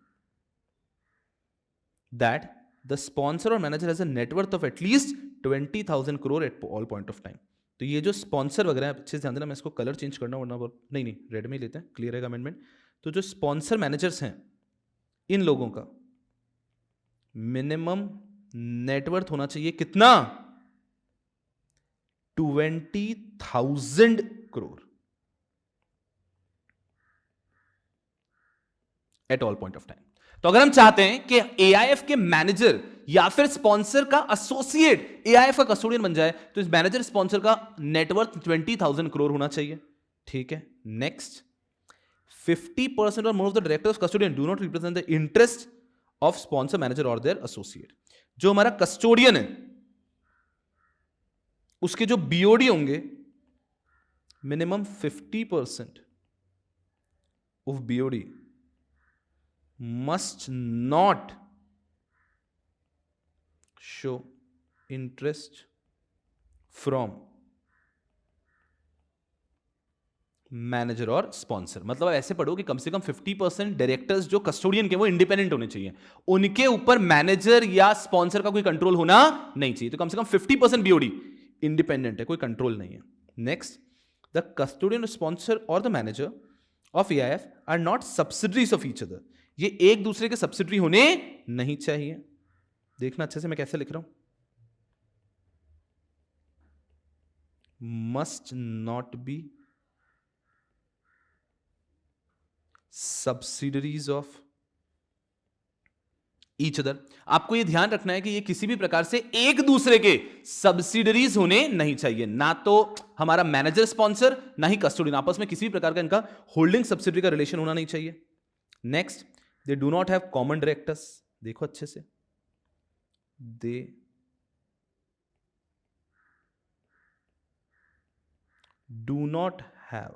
दैट द स्पॉन्सर और manager has a net worth of at least 20,000 crore at all point of time. तो ये जो स्पॉन्सर वगैरह है अच्छे से ध्यान देना, मैं इसको कलर चेंज करना वरना नहीं रेड में ही लेते हैं, क्लियर है अमेंडमेंट। तो जो स्पॉन्सर मैनेजर्स हैं इन लोगों का मिनिमम नेटवर्थ होना चाहिए कितना, 20,000 crore at all point of time. तो अगर हम चाहते हैं कि AIF के मैनेजर या फिर स्पॉन्सर का एसोसिएट AIF का कस्टोडियन बन जाए तो इस मैनेजर स्पॉन्सर का नेटवर्थ 20,000 crore होना चाहिए, ठीक है। नेक्स्ट, 50% और more of the directors custodian do not represent the interest of sponsor manager और देयर एसोसिएट। जो हमारा कस्टोडियन है उसके जो BOD होंगे minimum 50% of BOD must not show interest from manager और स्पॉन्सर। मतलब ऐसे पढ़ो कि कम से कम 50% डायरेक्टर्स जो कस्टोडियन के वो इंडिपेंडेंट होने चाहिए, उनके ऊपर मैनेजर या स्पॉन्सर का कोई कंट्रोल होना नहीं चाहिए। तो कम से कम 50% BOD इंडिपेंडेंट है, कोई कंट्रोल नहीं है। नेक्स्ट, द कस्टोडियन, स्पॉन्सर और the manager of AIF are not subsidiaries of each other. ये एक दूसरे के सब्सिडरी होने नहीं चाहिए। देखना अच्छे से मैं कैसे लिख रहा हूं, must not be subsidiaries of each other. आपको यह ध्यान रखना है कि ये किसी भी प्रकार से एक दूसरे के सब्सिडरीज होने नहीं चाहिए, ना तो हमारा मैनेजर स्पॉन्सर ना ही कस्टोडियन, आपस में किसी भी प्रकार का इनका होल्डिंग सब्सिडरी का रिलेशन होना नहीं चाहिए। Next, they do not have common directors, देखो अच्छे से, they do not have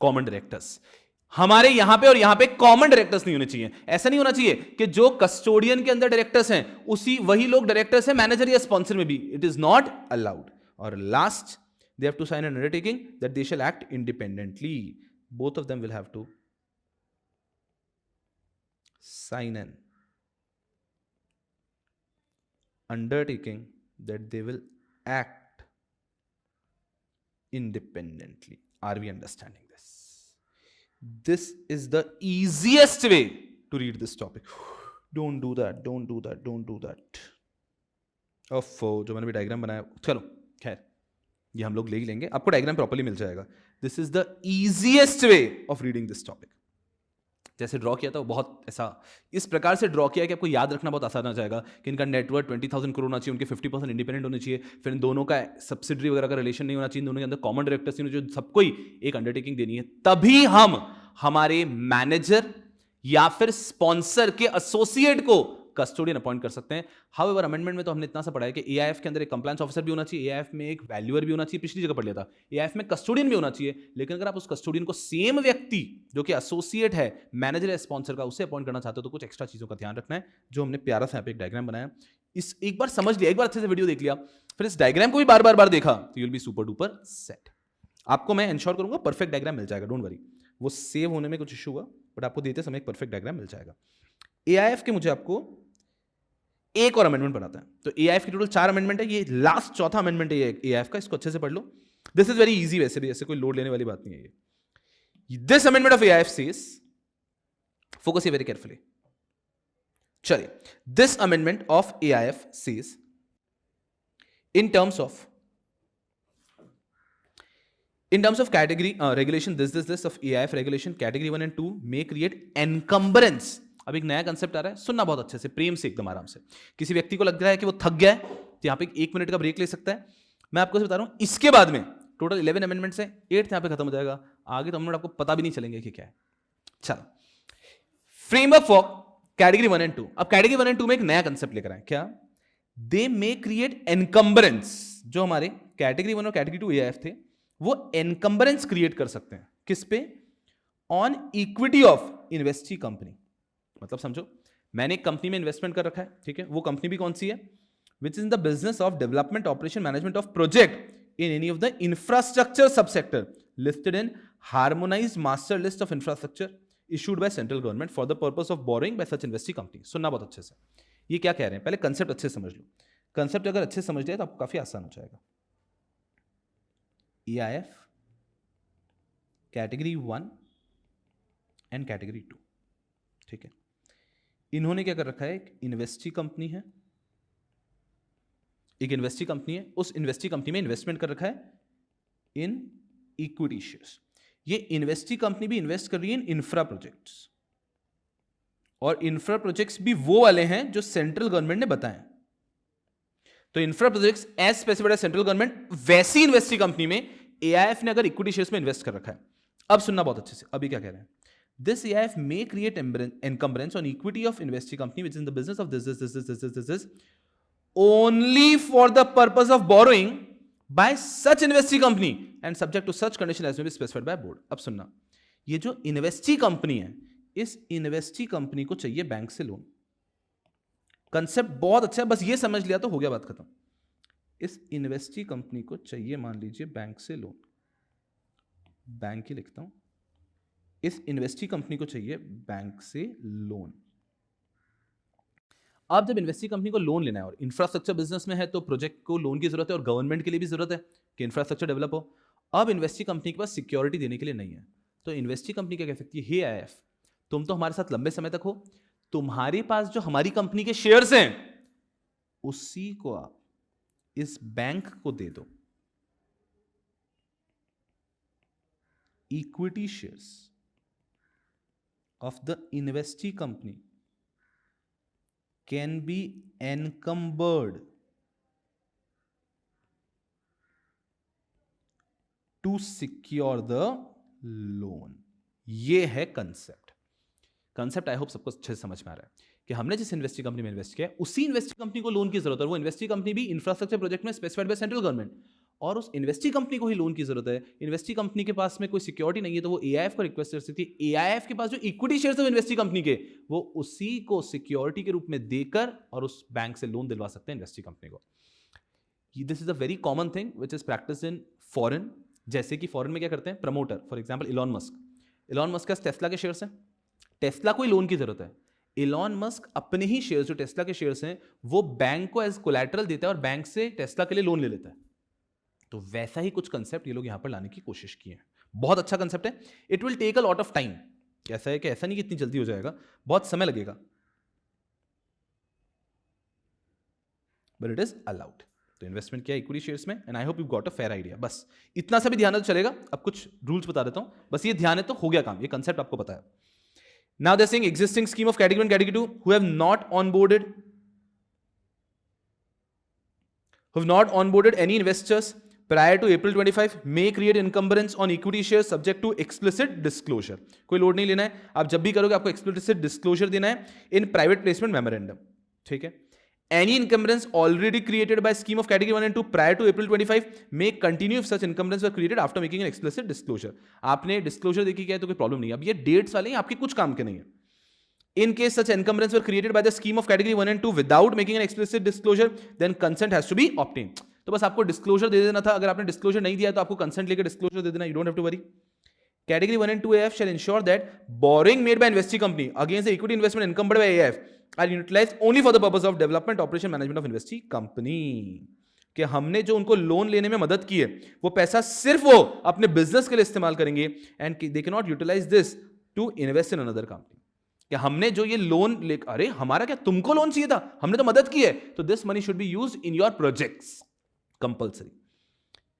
common directors। हमारे यहां पे और यहां पे कॉमन डायरेक्टर्स नहीं होने चाहिए। ऐसा नहीं होना चाहिए कि जो कस्टोडियन के अंदर डायरेक्टर्स हैं उसी वही लोग डायरेक्टर्स हैं मैनेजर या स्पॉन्सर में भी, इट इज नॉट अलाउड। और last, they have to sign an undertaking that they shall act independently. Both of them will have to sign an undertaking that they will act independently. Are we understanding this? This is the easiest way to read this topic. Don't do that, don't do that, don't do that. जो मैंने भी डायग्राम बनाया, चलो खैर ये हम लोग ले ही लेंगे, आपको डायग्राम प्रॉपर्ली मिल जाएगा। This is the easiest way of reading this topic. जैसे ड्रॉ किया था वो बहुत ऐसा इस प्रकार से ड्रॉ किया कि आपको याद रखना बहुत आसान हो जाएगा कि इनका नेटवर्थ 20,000 crore होना चाहिए, उनके 50% इंडिपेंडेंट होने चाहिए, फिर इन दोनों का सब्सिडरी वगैरह का रिलेशन नहीं होना चाहिए, दोनों के अंदर कॉमन डायरेक्टर्स नहीं होने चाहिए, सबको ही एक अंडरटेकिंग देनी है, तभी हम हमारे मैनेजर या फिर स्पॉन्सर के एसोसिएट को कस्टोडियन अपॉइंट कर सकते हैं। हाउएवर अमेंडमेंट में तो हमने इतना सा पढ़ा है कि AIF के अंदर एक कंप्लायंस ऑफिसर भी होना चाहिए, AIF में एक वैल्यूअर भी होना चाहिए, पिछली जगह पढ़ लिया था, AIF में कस्टोडियन भी होना चाहिए। लेकिन अगर आप उस कस्टोडियन को सेम व्यक्ति जो कि एसोसिएट है मैनेजर या स्पॉन्सर का उससे अपॉइंट करना चाहते हो तो कुछ एक्स्ट्रा चीजों का ध्यान रखना है, जो हमने प्यारा सा यहाँ पे एक डायग्राम बनाया। इस एक बार समझ लिया, एक बार अच्छे से वीडियो देख लिया, फिर इस डायग्राम को भी बार बार देखा, तो you will be super duper set. आपको मैं इंश्योर करूंगा परफेक्ट डायग्राम मिल जाएगा, डोंट वरी। वो सेव होने में कुछ इशू हुआ, बट आपको देते समय एक परफेक्ट डायग्राम मिल जाएगा। एआईएफ के मुझे आपको एक और अमेंडमेंट बनाता है। तो एआईएफ की टोटल 4 अमेंडमेंट है, ये लास्ट चौथा अमेंडमेंट है एआईएफ का, इसको अच्छे से पढ़ लो। दिस इज वेरी इजी, वैसे भी ऐसे कोई लोड लेने वाली बात नहीं है ये। This amendment of AIF says, focus very carefully, चलिए। This amendment of AIF says in terms of category regulation this of AIF regulation category 1 and 2 may create encumbrance। अब एक नया कंसेप्ट आ रहा है, सुनना बहुत अच्छे से, प्रेम से, एकदम आराम से। किसी व्यक्ति को लग रहा है कि वो थक गया है, तो यहां पे 1 मिनट का ब्रेक ले सकता है। मैं आपको बता रहा हूं, इसके बाद में टोटल 11 अमेंडमेंट्स है, 8th यहां पे खत्म हो जाएगा, आगे तो अमेंडमेंट आपको पता भी नहीं चलेंगे कि क्या है। चलो, फ्रेमवर्क फॉर कैटेगरी 1 एंड 2। अब कैटेगरी 1 एंड 2 में एक नया कंसेप्ट लेकर आए, क्या? दे मे क्रिएट एनकम्बरेंस। जो हमारे कैटेगरी 1 और कैटेगरी 2 एआईएफ थे, वो एनकम्बरेंस क्रिएट कर सकते हैं, किस पे? On equity of investee company. मतलब समझो, मैंने एक कंपनी में इन्वेस्टमेंट कर रखा है, ठीक है, वो कंपनी भी कौन सी है? Which is in the business of development, operation, management of project in any of the infrastructure subsector listed in harmonised master list of infrastructure issued by central government for the purpose of borrowing by such investee company। सुनना बहुत अच्छे से, ये क्या कह रहे हैं, पहले कंसेप्ट अच्छे से समझ लो। कंसेप्ट अगर अच्छे से समझ लिया तो आपको काफी आसान हो जाएगा। EIF कैटेगरी 1 एंड कैटेगरी 2, ठीक है, इन्होंने क्या कर रखा है, एक इन्वेस्टी कंपनी है, एक इन्वेस्टी कंपनी है, उस इन्वेस्टी कंपनी में इन्वेस्टमेंट कर रखा है इन इक्विटी शेयर्स। ये इन्वेस्टी कंपनी भी इन्वेस्ट कर रही है इन इंफ्रा प्रोजेक्ट्स, और इंफ्रा प्रोजेक्ट्स भी वो वाले हैं जो सेंट्रल गवर्नमेंट ने बताए। तो infra projects as specified central government, वैसी इन्वेस्टी कंपनी में एआईएफ ने अगर इक्विटी शेयर्स में इन्वेस्ट कर रखा है। अब सुनना बहुत अच्छे से, अभी क्या कह रहे हैं, this AIF may create encumbrance on equity of investee company which is in the business of this only for the purpose of borrowing by such investee company and subject to such condition as may be specified by board। अब सुनना, ये जो इन्वेस्टी कंपनी है, इस इन्वेस्टी कंपनी को चाहिए बैंक से लोन। कंसेप्ट बहुत अच्छा है, बस ये समझ लिया तो हो गया बात खत्म। इस इन्वेस्टी कंपनी को चाहिए, मान लीजिए, बैंक से लोन, बैंक ही लिखता हूं, इस इन्वेस्टी कंपनी को चाहिए बैंक से लोन। अब जब इन्वेस्टी कंपनी को लोन लेना है और इंफ्रास्ट्रक्चर बिजनेस में है, तो प्रोजेक्ट को लोन की जरूरत है और गवर्नमेंट के लिए भी जरूरत है कि इंफ्रास्ट्रक्चर डेवलप हो। अब इन्वेस्टी कंपनी के पास सिक्योरिटी देने के लिए नहीं है, तो इन्वेस्टी कंपनी क्या कह सकती है, हे आईएफ, तुम तो हमारे साथ लंबे समय तक हो, तुम्हारे पास जो हमारी कंपनी के शेयर्स हैं, उसी को आप इस बैंक को दे दो। Equity shares of the investee company can be encumbered to secure the loan। ये है कंसेप्ट। कंसेप्ट आई होप सबको अच्छे से समझ में आ रहा है कि हमने जिस इन्वेस्टी कंपनी में इन्वेस्ट किया है, उसी इन्वेस्टी कंपनी को लोन की जरूरत है। वो इन्वेस्टी कंपनी भी इंफ्रास्ट्रक्चर प्रोजेक्ट में स्पेसिफाइड बाय सेंट्रल गवर्नमेंट, और उस इन्वेस्टी कंपनी को ही लोन की जरूरत है। इन्वेस्टी कंपनी के पास में कोई सिक्योरिटी नहीं है, तो वो एआईएफ को रिक्वेस्ट कर सकती है। एआईएफ के पास जो इक्विटी शेयर्स है इन्वेस्टी कंपनी के, वो उसी को सिक्योरिटी के रूप में देकर और उस बैंक से लोन दिलवा सकते हैं इन्वेस्टी कंपनी को। This is a very common thing which is practice in foreign. जैसे कि फॉरेन में क्या करते हैं, promoter, for example Elon Musk के टेस्ला के शेयर्स हैं, टेस्ला को ही लोन की जरूरत है। इलॉन मस्क अपने ही शेयर्स, जो टेस्ला के शेयर्स हैं, वो बैंक को एज कोलैटरल देता है और बैंक से टेस्ला के लिए लोन ले लेता है। तो वैसा ही कुछ कंसेप्ट ये लोग यहां पर लाने की कोशिश की है। बहुत अच्छा कंसेप्ट है। It will take a lot of time. कैसा है कि ऐसा नहीं कि इतनी जल्दी हो जाएगा, बहुत समय लगेगा, बट इट इज अलाउड। तो इन्वेस्टमेंट किया इक्विटी शेयर्स में, and I hope you got a fair idea. बस इतना सा भी ध्यान है तो चलेगा। अब कुछ रूल्स बता देता हूं, बस ये ध्यान है तो हो गया काम, ये कंसेप्ट आपको पता है। Now they are saying existing scheme of category 1 category 2 who have not onboarded any investors prior to April 25 may create encumbrance on equity shares subject to explicit disclosure। कोई लोड नहीं लेना है, आप जब भी करोगे आपको explicit disclosure देना है in private placement memorandum, ठीक है। Any encumbrance already created by scheme of category 1 and 2 prior to April 25 may continue if such encumbrance were created after making an explicit disclosure। आपने disclosure देखी क्या है तो कोई प्रॉब्लम नहीं है। अब ये डेट्स वाले हैं, आपके कुछ काम के नहीं है। In case such encumbrance were created by the scheme of category 1 and 2 without making an explicit disclosure, then consent has to be obtained. तो बस आपको डिस्क्लोजर दे देना था. अगर आपने डिस्क्लोजर नहीं दिया तो आपको कंसेंट लेकर डिस्क्लोजर दे देना. You don't have to worry. Category 1 and 2 AIF shall ensure that borrowing made by investee company against the equity investment encumbered by AIF are utilized only for the purpose of development, operation, management of investee company. कि हमने जो उनको लोन लेने में मदद की है वो पैसा सिर्फ वो अपने बिजनेस के लिए इस्तेमाल करेंगे and they can not utilise this to invest in another company. कि हमने जो ये लोन ले, अरे हमारा क्या, तुमको लोन चाहिए था, हमने तो मदद की है, तो this money should be used in your projects compulsory.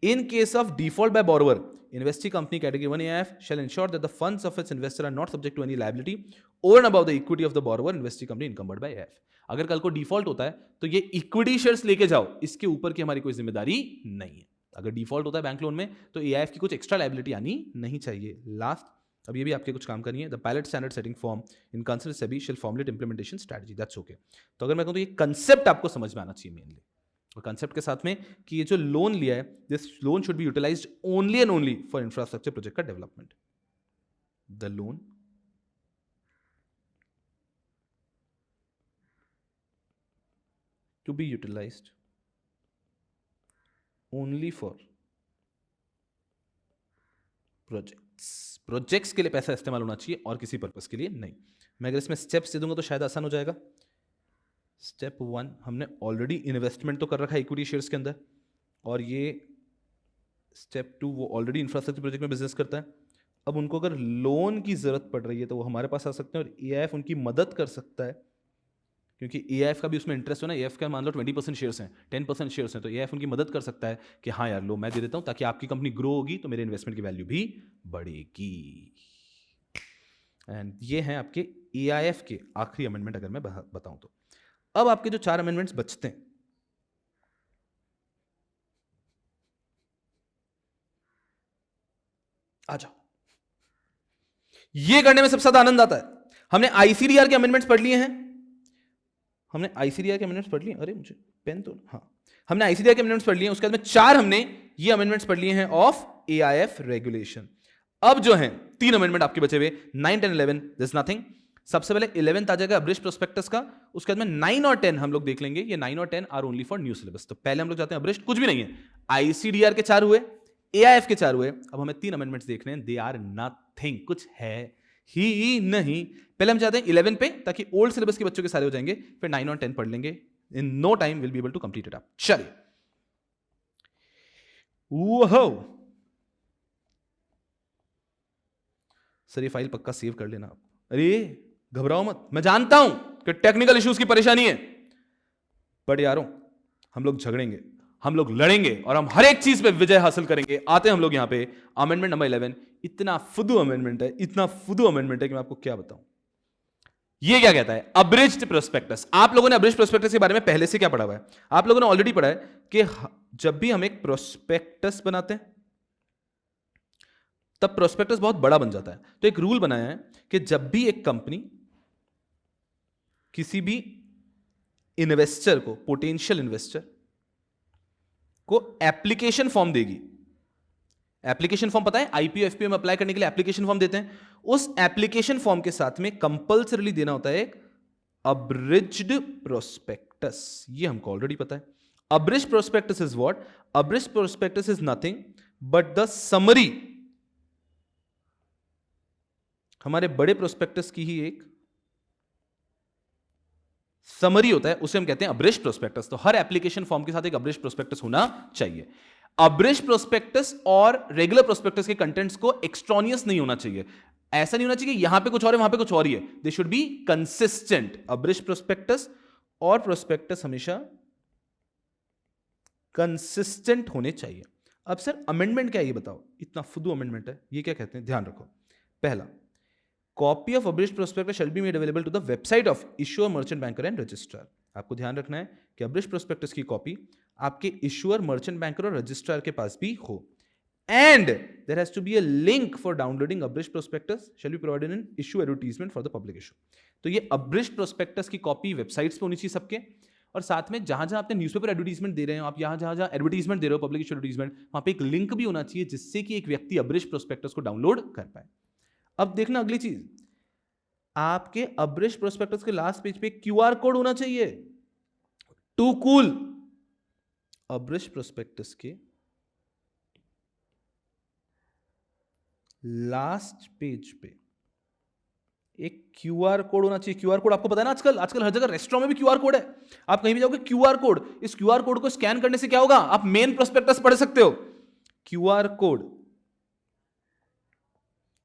In case of default by borrower, investee company category 1 AIF shall ensure that the funds of its investor are not subject to any liability over and above the equity of the borrower investee company encumbered by AIF. अगर कल को डिफॉल्ट होता है तो ये इक्विटी शेयर्स लेके जाओ, इसके ऊपर की हमारी कोई जिम्मेदारी नहीं है. अगर डिफॉल्ट होता है बैंक लोन में तो एआईएफ की कुछ एक्स्ट्रा लायबिलिटी आनी नहीं चाहिए. लास्ट, अब ये भी आपके कुछ काम करनी है. The pilot standard setting form in consider SEBI shall formulate implementation strategy. That's okay. तो अगर मैं कहूँ तो ये कंसेप्ट आपको समझ में आना चाहिए मेनली, और कंसेप्ट के साथ में कि ये जो लोन लिया है, this loan should be utilised only and only for infrastructure project का development. The loan to be utilised only for projects के लिए पैसा इस्तेमाल होना चाहिए और किसी पर्पस के लिए नहीं. मैं अगर इसमें स्टेप्स दे दूंगा तो शायद आसान हो जाएगा. स्टेप 1, हमने ऑलरेडी इन्वेस्टमेंट तो कर रखा है इक्विटी शेयर्स के अंदर, और ये स्टेप 2 वो ऑलरेडी इंफ्रास्ट्रक्चर प्रोजेक्ट में बिजनेस करता है. अब उनको अगर लोन की जरूरत पड़ रही है तो वो हमारे पास आ सकते हैं और एआईएफ उनकी मदद कर सकता है, क्योंकि एआईएफ का भी उसमें इंटरेस्ट हो ना. एआईएफ का मान लो 20% शेयर्स हैं, 10% शेयर्स हैं, तो एआईएफ उनकी मदद कर सकता है कि हाँ यार लो मैं दे देता हूँ, ताकि आपकी कंपनी ग्रो होगी तो मेरे इन्वेस्टमेंट की वैल्यू भी बढ़ेगी. एंड ये हैं आपके एआईएफ के आखिरी अमेंडमेंट अगर मैं बताऊं तो. अब आपके जो 4 अमेंडमेंट्स बचते हैं, आ जाओ. ये करने में सबसे ज्यादा आनंद आता है. हमने आईसीडीआर के अमेंडमेंट्स पढ़ लिए हैं. हमने आईसीडीआर के अमेंडमेंट्स पढ़ लिए. अरे मुझे पेन तो, हाँ, हमने आईसीडीआर के अमेंडमेंट्स पढ़ लिए हैं. उसके बाद में 4 हमने ये अमेंडमेंट्स पढ़ लिए हैं ऑफ एआईएफ रेगुलेशन. अब जो हैं 3 अमेंडमेंट आपके बचे हुए, 9, 10, 11. This nothing. सबसे पहले 11th आ जाएगा अब्रिश प्रोस्पेक्टस का. उसके बाद में 9 और 10 हम लोग देख लेंगे. ये 9 और 10 are only for new syllabus. तो पहले हम लोग जाते हैं अब्रिश, कुछ भी नहीं है. आईसीडीआर के 4 हुए, एआईएफ के 4 हुए. अब हमें 3 अमेंडमेंट्स देखने हैं. दे आर नथिंग, कुछ है ही नहीं. पहले हम जाते हैं 11 पे, ताकि ओल्ड सिलेबस के बच्चों के सारे हो जाएंगे. फिर 9 और 10 पढ़ लेंगे. In no time will be able to complete it up. चलिए. ओहो सर, ये फाइल पक्का सेव कर लेना आप. अरे घबराओ मत, मैं जानता हूं कि टेक्निकल इश्यूज की परेशानी है, बट यारों हम लोग झगड़ेंगे, हम लोग लड़ेंगे और हम हर एक चीज पे विजय हासिल करेंगे. आते हैं हम लोग यहां पे अमेंडमेंट नंबर 11. इतना फुदू अमेंडमेंट है, इतना फुदू अमेंडमेंट है कि मैं आपको क्या बताऊं. ये क्या कहता है, अब्रिज्ड प्रोस्पेक्टस. आप लोगों ने अब्रिज्ड प्रोस्पेक्टस के बारे में पहले से क्या पढ़ा हुआ है? आप लोगों ने ऑलरेडी पढ़ा है कि जब भी हम एक प्रोस्पेक्टस बनाते हैं तब प्रोस्पेक्टस बहुत बड़ा बन जाता है. तो एक रूल बनाया है कि जब भी एक कंपनी किसी भी इन्वेस्टर को, पोटेंशियल इन्वेस्टर को एप्लीकेशन फॉर्म देगी. एप्लीकेशन फॉर्म पता है, आईपीओ एफपीओ में अप्लाई करने के लिए एप्लीकेशन फॉर्म देते हैं. उस एप्लीकेशन फॉर्म के साथ में कंपल्सरीली देना होता है एक अब्रिज्ड प्रोस्पेक्टस. ये हमको ऑलरेडी पता है. Abridged prospectus is what? Abridged prospectus is nothing but the summary. हमारे बड़े प्रोस्पेक्टस की ही एक समरी होता है, उसे हम कहते हैं अब्रिज्ड प्रोस्पेक्टस. तो हर एप्लीकेशन फॉर्म के साथ एक अब्रिज्ड प्रोस्पेक्टस होना चाहिए. अब्रिज्ड प्रोस्पेक्टस और रेगुलर प्रोस्पेक्टस के कंटेंट्स को एक्सट्रॉनियस नहीं होना चाहिए. ऐसा नहीं होना चाहिए कि यहां पे कुछ और है वहां पे कुछ और ही है. They should be consistent. Abridged prospectus और प्रोस्पेक्टस हमेशा कंसिस्टेंट होने चाहिए. अब सर अमेंडमेंट क्या है ये बताओ. इतना फुदू अमेंडमेंट है. ये क्या कहते हैं, ध्यान रखो. पहला, copy of abridged prospectus shall be made available to the website of issuer, merchant banker and registrar. आपको ध्यान रखना है कि अब्रिज्ड प्रोस्पेक्टस की कॉपी आपके इश्यूअर, मर्चेंट बैंकर और रजिस्ट्रार के पास भी हो. And there has to be a link for downloading abridged prospectus shall be provided in issue advertisement for the public issue. तो ये अब्रिज्ड प्रोस्पेक्टस की कॉपी वेबसाइट्स पे होनी चाहिए सबके. और साथ में जहां जहां आपने न्यूज़पेपर एडवर्टाइजमेंट दे रहे हो, आप जहां जहां एडवर्टाइजमेंट दे रहे हो, पब्लिक इशू एडवर्टाइजमेंट, वहां पे एक लिंक भी होना चाहिए जिससे कि एक व्यक्ति अब्रिज्ड प्रोस्पेक्टस को डाउनलोड कर पाए. अब देखना अगली चीज, आपके अब्रिश प्रोस्पेक्टस के लास्ट पेज पे क्यूआर कोड होना चाहिए। Too cool. अब्रिश प्रोस्पेक्टस के लास्ट पेज पे एक क्यूआर कोड होना चाहिए। क्यूआर कोड आपको पता है ना, आजकल हर जगह रेस्टोरेंट में भी क्यूआर कोड है। आप कहीं भी जाओगे क्यूआर कोड, इस क्यूआर कोड को स्कैन करने से क्या होगा, आप मेन प्रोस्पेक्टस पढ़ सकते हो। QR code,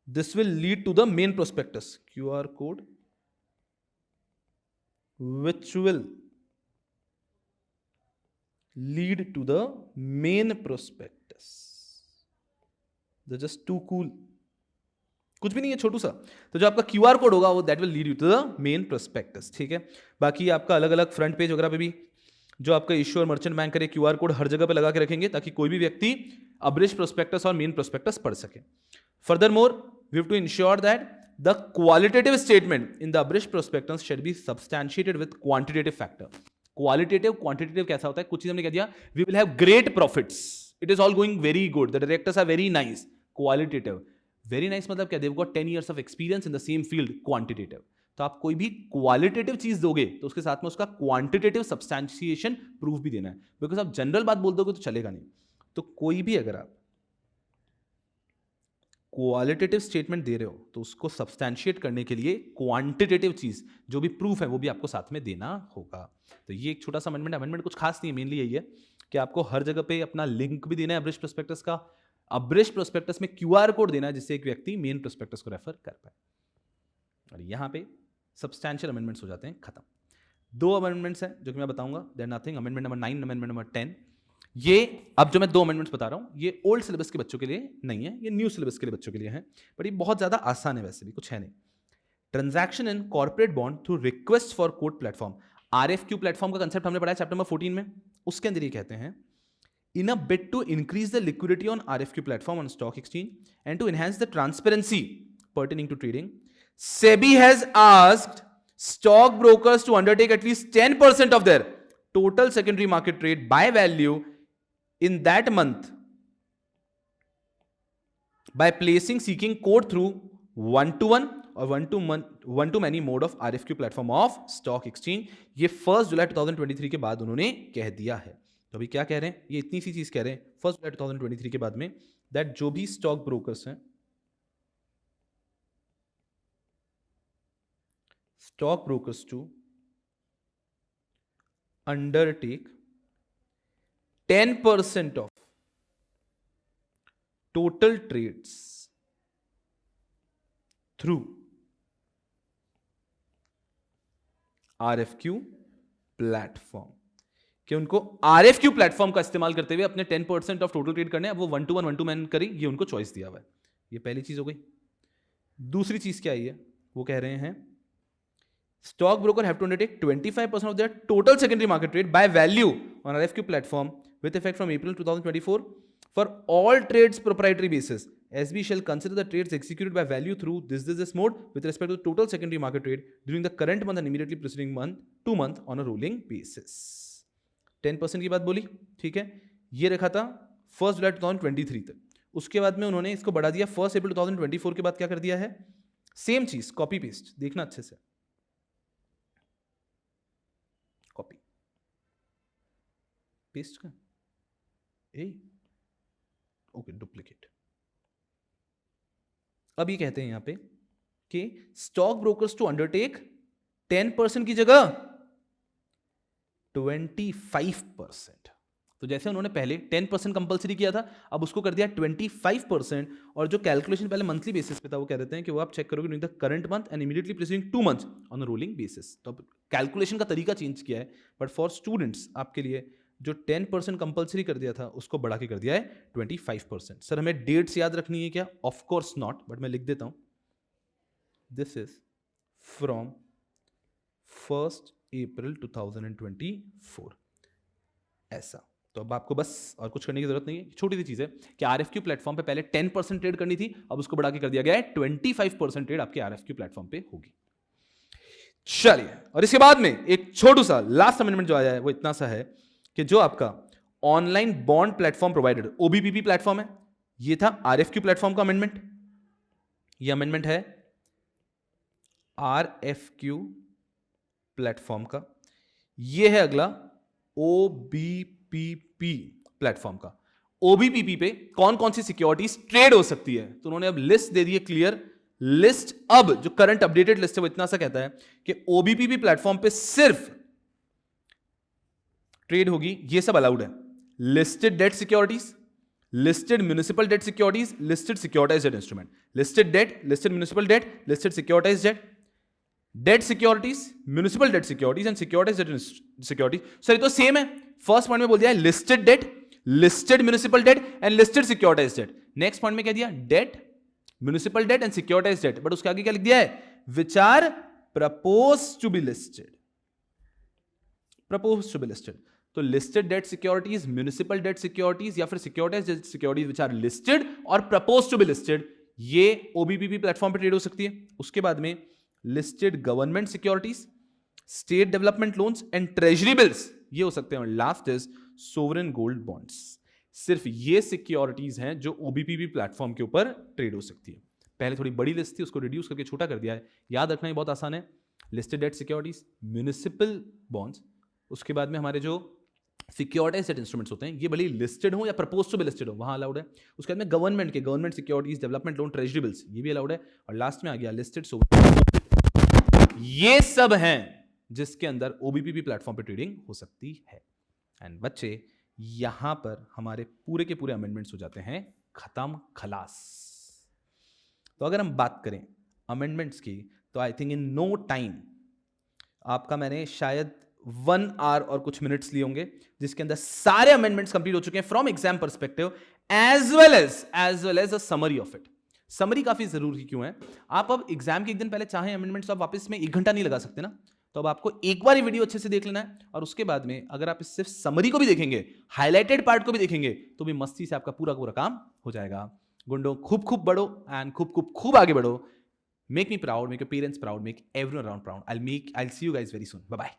this will lead to the main prospectus. QR code which will lead to the main prospectus. They're just too cool. कुछ भी नहीं है, छोटू सा। तो जो आपका क्यूआर कोड होगा वो that will lead you to the main prospectus, ठीक है। बाकी आपका अलग अलग फ्रंट पेज वगैरह पे भी जो आपका इश्यू और मर्चेंट बैंक करे क्यूआर कोड हर जगह पे लगा के रखेंगे ताकि कोई भी व्यक्ति अब्रिश प्रोस्पेक्टस और मेन प्रोस्पेक्टस पढ़ सके। Furthermore we have to ensure that the qualitative statement in the abridged prospectus should be substantiated with quantitative factor. Qualitative, quantitative कैसा होता है? कुछ चीज हमने कह दिया, we will have great profits, it is all going very good, the directors are very nice. Qualitative, very nice मतलब क्या? They've got 10 years of experience in the same field. Quantitative, तो आप कोई भी क्वालिटेटिव चीज दोगे तो उसके साथ में उसका क्वांटिटेटिव सब्सटैंशिएशन प्रूफ भी देना है, बिकॉज आप जनरल बात बोल दोगे तो चलेगा नहीं। तो कोई भी अगर आप क्वालिटेटिव स्टेटमेंट दे रहे हो तो उसको सब्सटैंशिएट करने के लिए क्वांटिटेटिव चीज जो भी प्रूफ है वो भी आपको साथ में देना होगा। तो ये एक छोटा सा अमेंडमेंट कुछ खास नहीं है, मेनली यही है कि आपको हर जगह पे अपना लिंक भी देना है अब्रिश प्रोस्पेक्टस का, अब्रिश प्रोस्पेक्टस में क्यूआर कोड देना है जिससे एक व्यक्ति मेन प्रोस्पेक्टस को रेफर कर पाए। और यहां पे सब्सटैंशियल अमेंडमेंट्स हो जाते हैं खत्म। दो अमेंडमेंट्स हैं जो कि मैं बताऊंगा, there nothing. Amendment number 9, amendment number 10। ये अब जो मैं दो अमेंडमेंट्स बता रहा हूं ये ओल्ड सिलेबस के बच्चों के लिए नहीं है, ये न्यू सिलेबस के लिए बच्चों के लिए है, बट ये बहुत ज्यादा आसान है, वैसे भी कुछ है नहीं। Transaction in corporate bond through request for quote platform, RFQ platform का कंसेप्ट हमने पढ़ा है चैप्टर नंबर 14 में। उसके अंदर ये कहते हैं, in a bid to increase the liquidity on RFQ platform on stock exchange and to enhance the transparency pertaining to trading, SEBI has asked stock brokers to undertake at least 10% of their total secondary market trade by value in that month by placing seeking quote through one-to-one or one-to-many mode of RFQ platform of stock exchange। ये 1 जुलाई 2023 के बाद उन्होंने कह दिया है। तो अभी क्या कह रहे हैं, ये इतनी सी चीज कह रहे हैं 1 जुलाई 2023 के बाद में, दैट जो भी स्टॉक ब्रोकर्स हैं, stock brokers to undertake 10% of total trades through RFQ platform, कि उनको RFQ प्लेटफॉर्म का इस्तेमाल करते हुए अपने 10% ऑफ टोटल ट्रेड करने हैं। अब वो 1-to-1 1-to-many करें, ये उनको चॉइस दिया हुआ है। ये पहली चीज हो गई। दूसरी चीज क्या है, वो कह रहे हैं stock broker have to undertake 25% of their total secondary market trade by value on RFQ platform with effect from April 2024 for all trades proprietary basis. SB shall consider the trades executed by value through this mode with respect to the total secondary market trade during the current month and immediately preceding month, 2 month on a rolling basis. 10% की बात बोली, ठीक है। ये रखा था 1 जुलाई 2023 तक। उसके बाद में उन्होंने इसको बढ़ा दिया 1 अप्रैल 2024 के बाद क्या कर दिया है, सेम चीज कॉपी पेस्ट, देखना अच्छे से, कॉपी पेस्ट का ओके डुप्लीकेट। अब ये कहते हैं यहां पे कि स्टॉक ब्रोकर्स टू अंडरटेक 10% की जगह 25%। तो जैसे उन्होंने पहले 10% कंपलसरी किया था, अब उसको कर दिया 25%। और जो कैलकुलेशन पहले मंथली बेसिस पे था वो कह देते हैं कि वो आप चेक करोगे during the current month and immediately preceding 2 months on a rolling basis. तो अब कैलकुलेशन का तरीका चेंज किया है, बट फॉर स्टूडेंट्स आपके लिए जो 10% कंपलसरी कर दिया था उसको बढ़ा के कर दिया है 25%। सर हमें डेट्स याद रखनी है क्या? ऑफ कोर्स नॉट, बट मैं लिख देता हूं, दिस इज फ्रॉम 1 अप्रैल 2024 ऐसा। तो अब आपको बस और कुछ करने की जरूरत नहीं है। छोटी सी चीज है कि RFQ प्लेटफॉर्म पे पहले 10% ट्रेड करनी थी, अब उसको बढ़ा के कर दिया गया है 25% ट्रेड आपके RFQ प्लेटफॉर्म पे होगी। चलिए, और इसके बाद में एक छोटू सा लास्ट अमेंडमेंट जो आया है वो इतना सा है कि जो आपका online bond platform provided OBPP platform है, ये था RFQ प्लेटफॉर्म का अमेंडमेंट। ये अमेंडमेंट है RFQ प्लेटफॉर्म का, ये है अगला OBPP प्लेटफॉर्म का। OBPP पे कौन कौन सी सिक्योरिटीज ट्रेड हो सकती है, तो उन्होंने अब लिस्ट दे दी है, क्लियर लिस्ट। अब जो करंट अपडेटेड लिस्ट है वो इतना सा कहता है कि OBPP प्लेटफॉर्म पे सिर्फ ट्रेड होगी, ये सब अलाउड है, listed debt securities, listed municipal debt securities, listed securitized debt instrument, listed debt, listed municipal debt, listed securitized debt, debt securities, municipal debt securities and securitized debt securities. Sir ये तो सेम है, फर्स्ट पॉइंट में बोल दिया है listed debt, listed municipal debt and listed securitized debt. Next point में क्या दिया, debt, municipal debt and securitized debt, but उसके आगे क्या लिख दिया है, which are proposed to be listed, proposed to be listed. तो listed debt securities, municipal debt securities या फिर securitised debt securities which are listed और प्रपोज टू बी लिस्टेड, ये ओबीपीपी प्लेटफॉर्म पे ट्रेड हो सकती है। उसके बाद में listed government securities, state development loans and treasury bills, ये हो सकते हैं। Last is sovereign gold bonds. सिर्फ ये सिक्योरिटीज हैं जो ओबीपीपी प्लेटफॉर्म के ऊपर ट्रेड हो सकती है। पहले थोड़ी बड़ी लिस्ट थी, उसको रिड्यूस करके छोटा कर दिया है। याद रखना ही बहुत आसान है, listed debt securities, municipal bonds, उसके बाद में हमारे जो सिक्योरिटाइज्ड डेट इंस्ट्रूमेंट्स होते हैं, ये भले लिस्टेड हो या प्रपोज टू बी लिस्टेड हो, वहां अलाउड है। उसके बाद में government securities, development loan, treasury bills, ये भी अलाउड है। और लास्ट में आ गया लिस्टेड सोवरेन। ये सब हैं जिसके अंदर ओबीपीपी प्लेटफॉर्म पे ट्रेडिंग हो सकती है। एंड बच्चे यहां पर हमारे पूरे के पूरे अमेंडमेंट्स हो जाते हैं खत्म, खलास। तो अगर हम बात करें अमेंडमेंट्स की, तो I think in no time आपका मैंने शायद 1 आवर और कुछ मिनट्स लिए होंगे, जिसके अंदर सारे अमेंडमेंट्स कंप्लीट हो चुके हैं from exam perspective as well as a summary of it. Summary काफी जरूरी क्यों है, आप अब एग्जाम के एक दिन पहले चाहे अमेंडमेंट्स, आप वापस में 1 घंटा नहीं लगा सकते ना, तो अब आपको एक बार ये वीडियो अच्छे से देख लेना है, और उसके बाद में अगर आप सिर्फ समरी को भी देखेंगे, हाईलाइटेड पार्ट को भी देखेंगे, तो भी मस्ती से आपका पूरा पूरा काम हो जाएगा। गुंडो खूब खूब बढ़ो एंड खूब आगे बढ़ो। Make me proud, make your parents proud, make everyone around proud. I'll see you guys very soon. Bye bye.